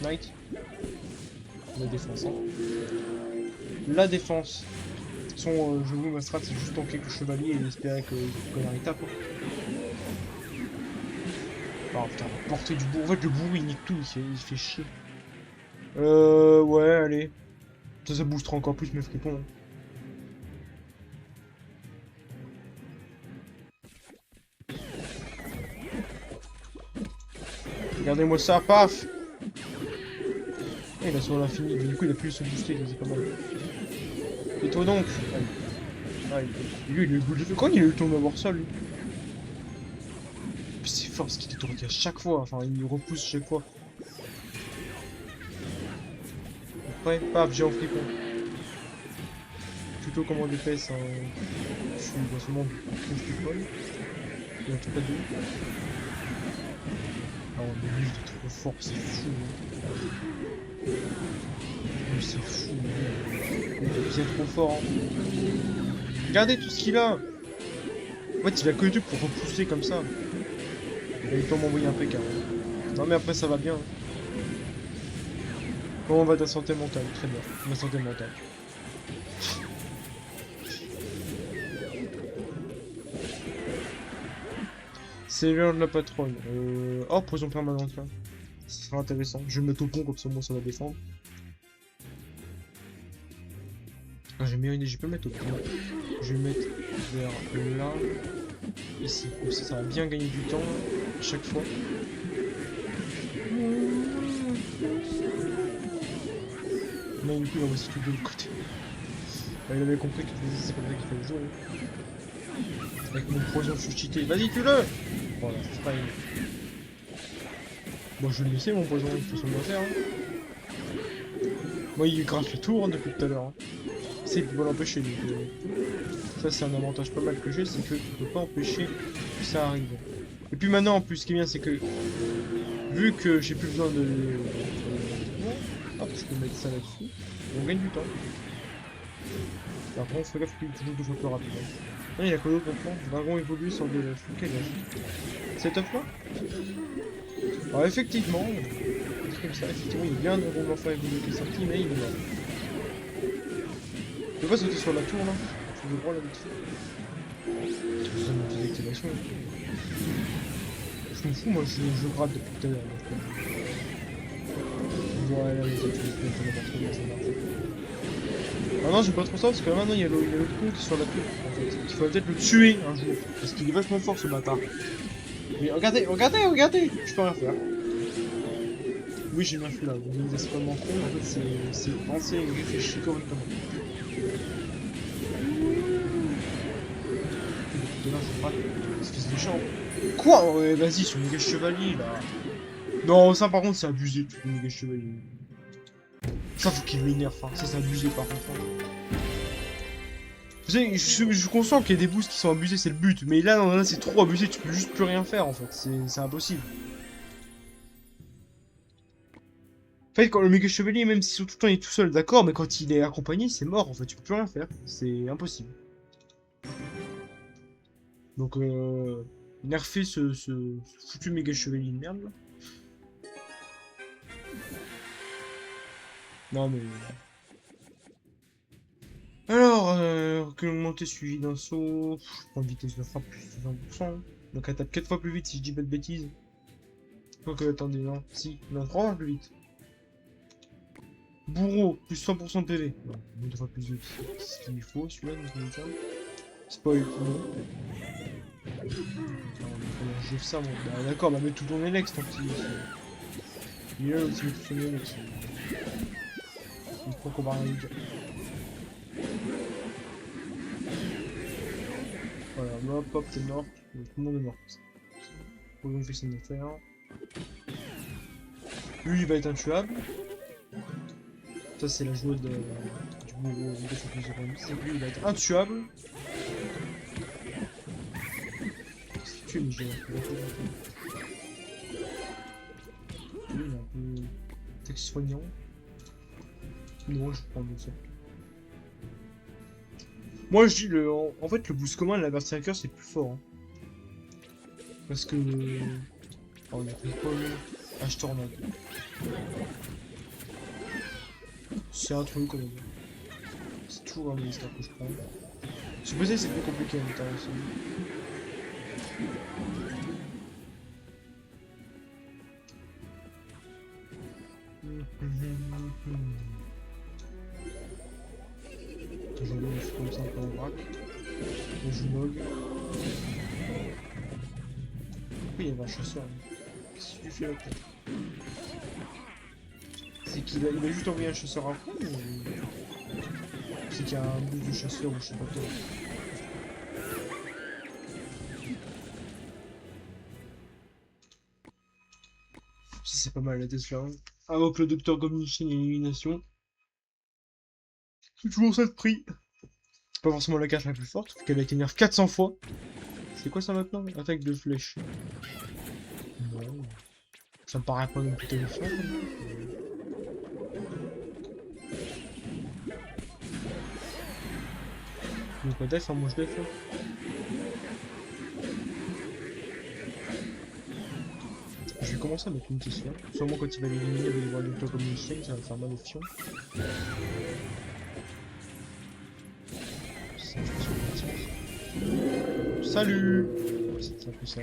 Knight. La défense. Hein. La défense. De toute façon, je vous ma strat, c'est juste tanker que le chevalier et espérer que le connard il tape. Oh putain, la portée du bourg. En fait, le bourg il nique tout, il fait chier. Ouais, allez. Ça boostera encore plus mes fripons. Hein. Regardez-moi ça, paf! Et il a sur l'infini, du coup il a pu se booster, c'est pas mal. Et toi donc? Aïe. Lui il a eu le goût de... Quand il a eu le temps d'avoir ça lui? Puis c'est fort parce qu'il est tourné à chaque fois, enfin il repousse chaque fois. Après, paf, j'ai en fripon. Plutôt comment on épaisse, hein. Je suis dans ce monde du folle. Il y a tout pas deux. Ah mais lui il est trop fort, c'est fou. Hein. Lui c'est fou. Il est bien trop fort. Hein. Regardez tout ce qu'il a. fait, il a que le truc pour repousser comme ça. Et il peut m'envoyer un PK. Non, mais après, ça va bien. Comment va ta santé mentale? Très bien. Ma santé mentale. C'est l'heure de la patronne. Oh, poison permanente là. Ce sera intéressant. Je vais le mettre au pont comme ça, moi ça va défendre. Ah, j'ai mis une idée, je peux le mettre au pont. Je vais le mettre vers là. Ici. Comme ça va bien gagner du temps à chaque fois. Non, du coup, on va se tout de l'autre côté. Il avait compris que c'est comme ça qu'il fallait jouer. Avec mon poison suscité. Vas-y, tue-le! Voilà, c'est pas une... Bon, je vais le laisser mon poison, il faut se le faire. Hein. Moi, il grave le tour hein, depuis tout à l'heure. Hein. C'est qu'il peut l'empêcher. Donc, ça, c'est un avantage pas mal que j'ai, c'est que je peux pas empêcher que ça arrive. Et puis maintenant, en plus, ce qui est bien, c'est que vu que j'ai plus besoin de... Hop, je peux mettre ça là-dessus. On gagne du temps. Par contre, faut gaffe qu'il toujours 2 fois plus rapide. Ah, il y a quoi d'autre maintenant? Dragon évolué sur de l'œuf. Quel âge? Cet œuf là? Alors effectivement, comme ça, effectivement, il y a bien un dragon d'enfant évolué qui est sorti, mais il est mort. Je peux pas sauter sur la tour là? Faut que je droit là dessus. C'est ça mon petite activation. Je m'en fous, moi je gratte depuis tout à l'heure. Voilà, les autres, je vais ça marche. Ah non, j'aime pas trop ça parce que maintenant il y a l'autre con qui est sur la tour. En fait. Il faudrait peut-être le tuer un jour. Parce qu'il est vachement fort ce bâtard. Mais regardez, regardez, regardez! Je peux rien faire. Oui, j'ai bien fait là. Vous me laissez pas con. En fait, c'est pensé et réfléchi correctement. De là, je rate. Espèce de méchant. Quoi? Ouais, vas-y, sur méga chevalier là. Non, ça par contre, c'est abusé, le truc de méga chevalier. Ça, faut qu'il m'énerve. Hein. Ça, c'est abusé par contre. Hein. Vous savez, je suis conscient qu'il y a des boosts qui sont abusés, c'est le but. Mais là, non, là, c'est trop abusé, tu peux juste plus rien faire en fait. C'est impossible. En fait, quand le méga chevalier, même si sur tout le temps il est tout seul, d'accord, mais quand il est accompagné, c'est mort en fait, tu peux plus rien faire. C'est impossible. Donc, nerfer ce foutu méga chevalier de merde là. Non mais. Alors, augmenter suivi d'un saut. Je prends vitesse de frappe plus de 20%. Donc elle tape 4 fois plus vite si je dis pas de bêtises. Quoique, attendez, non. Si, non, 3 fois plus vite. Bourreau, plus 100% de PV. Non, 2 fois plus vite. C'est ce qu'il faut, celui-là, donc on ça. Spoil, non. Je fais ça, moi. Bah, d'accord, bah, mets tout ton Elex, tant qu'il. Il est là aussi, tout son Elex. Il faut qu'on va rien dire. Voilà, hop, hop, t'es mort. Tout le monde est mort. Faut donc essayer de le faire. Lui, il va être intuable. Ça, c'est la joueuse du bourreau de c'est lui, il va être intuable. Qu'est-ce que tu es, mais j'ai lui, il est un peu texte soignant. Non, je prends ça. Moi, je dis, en fait, le boost commun de la Berserker, c'est plus fort. Hein. Parce que... Oh, il a pris quoi, lui? H-Tornade. C'est un truc, quand même. C'est toujours un ministère que je prends. Supposé c'est plus compliqué en même temps aussi. Je vais comme ça un peu en vrac. Et je log. Oui, il y avait un chasseur. Qu'est-ce que tu fais là, peut-être? C'est qu'il a juste envoyé un chasseur après ou... C'est qu'il y a un boost de chasseur ou je sais pas quoi. Ça c'est pas mal la Tesla. Hein. Invoque le docteur Gomnichin et l'élimination. C'est toujours ça de prix. C'est pas forcément la carte la plus forte, vu qu'elle a été nerf 400 fois. C'est quoi ça maintenant? Attaque de flèche. Bon. Ça me paraît pas non plus terrifiant. Donc pas def, hein, moi je def. Hein. Je vais commencer à mettre une question. Sûrement quand il va l'éliminer avec les résultats comme une chienne, ça va faire mal au fion. Ça, je pense que ça a du sens. Salut! C'est un peu ça.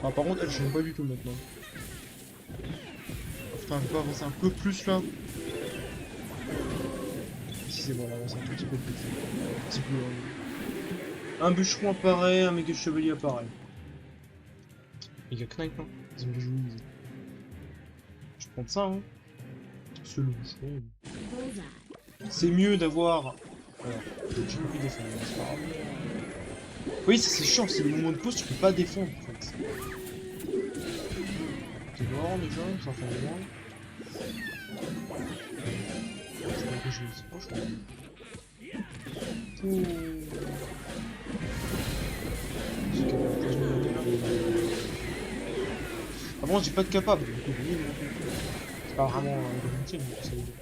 Ah, par contre, elle, je n'aime pas du tout maintenant. Oh, putain, je peux avancer un peu plus là. Si c'est bon, on avance un tout petit peu plus. Un petit peu. Un bûcheron apparaît, un méga chevalier apparaît. Il y a Knight, non? Ils ont bien joué. Je prends ça, hein. C'est le bûcheron. C'est mieux d'avoir. Alors, j'ai envie de défendre, c'est pas grave. Oui, ça c'est chiant, c'est le moment de pause, tu peux pas défendre en fait. T'es mort déjà, ça fait loin. Je crois que je le sais pas, je crois. Oh. Ah bon, j'ai pas de capable. C'est pas vraiment un volontiers, mais ça veut dire.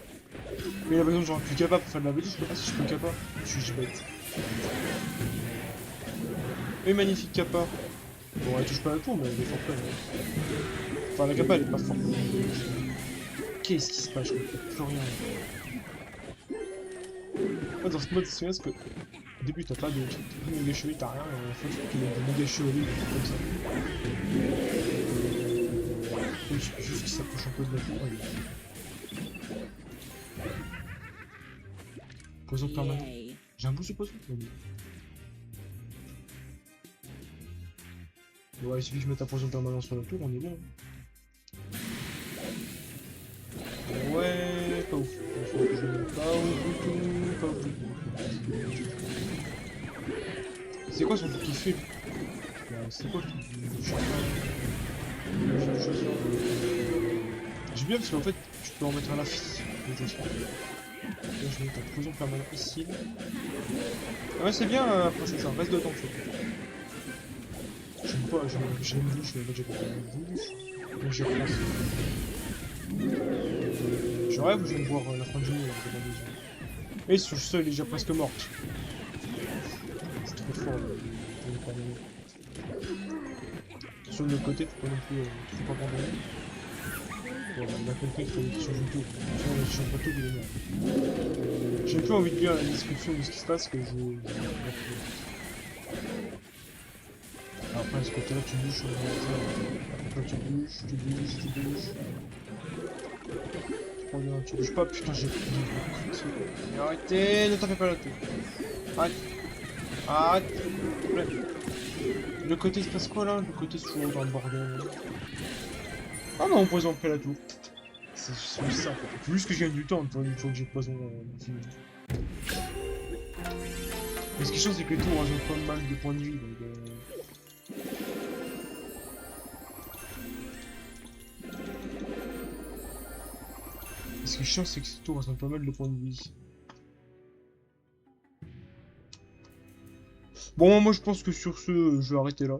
Mais la personne, genre, plus capable pour faire de la bêtise, je sais pas si je peux capable. Je suis bête. Et magnifique capa. Bon, elle touche pas la tour, mais elle est forte quand même. Enfin, la capa, elle est pas forte. Qu'est-ce qui se passe? Je comprends plus rien. Moi, dans ce mode, c'est parce que au début, t'as pas de méga chevalier, t'as rien, et en fait, il y a des méga chevaliers, des trucs comme ça. Il suffit juste qu'il s'approche un peu de la tour. Poison permanent. J'ai un boost de poison? Ouais, il suffit que je mette un poison permanent sur la tour, on est bon. Ouais, pas ouf. Pas ouf du tout, pas ouf du tout. C'est quoi son truc qui fait? C'est quoi le truc du champion? J'aime bien parce qu'en fait, tu peux en mettre un là. Là, je vais mettre un poison permanent ici. Ah ouais, c'est bien, après ça reste dedans en fait. J'aime pas, j'ai une bouche, mais en fait j'ai pas une bouche. Donc j'ai repassé. Je rêve ou je vais me voir la fin du monde devant les yeux. Et sur ce, il est déjà presque mort. C'est trop fort le permanent. Sur le côté, faut pas non plus trop abandonner. Bon, on a compris qu'il fallait qu'il change de tour. Sinon, on change pas de tour, il est mort. J'ai plus envie de lire la description de ce qui se passe que je. Après, à ce côté-là, tu bouges sur le après, tu bouges. Tu bouges pas, putain, j'ai pris un coup de... Arrêtez, ne t'en fais pas la tête. Arrête. S'il te plaît. Le côté, il se passe quoi là? Le côté, c'est toujours dans le bordel. Ah non, on poison après la tour. C'est juste ça, en fait. Faut juste que je gagne du temps une fois que j'ai poison fini. Mais ce qui change, c'est que les tours, elles ont pas mal de points de vie, donc... Ce qui est chiant, c'est que ces tours elles ont pas mal de points de vie. Bon, moi je pense que sur ce, je vais arrêter là.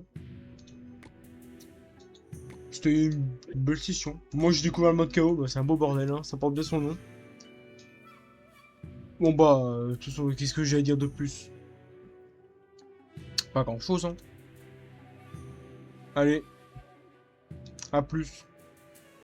C'était une belle session. Moi j'ai découvert le mode KO, bah, c'est un beau bordel, hein, ça porte bien son nom. Bon bah, tout ça, qu'est-ce que j'ai à dire de plus? Pas grand chose, hein. Allez, à plus.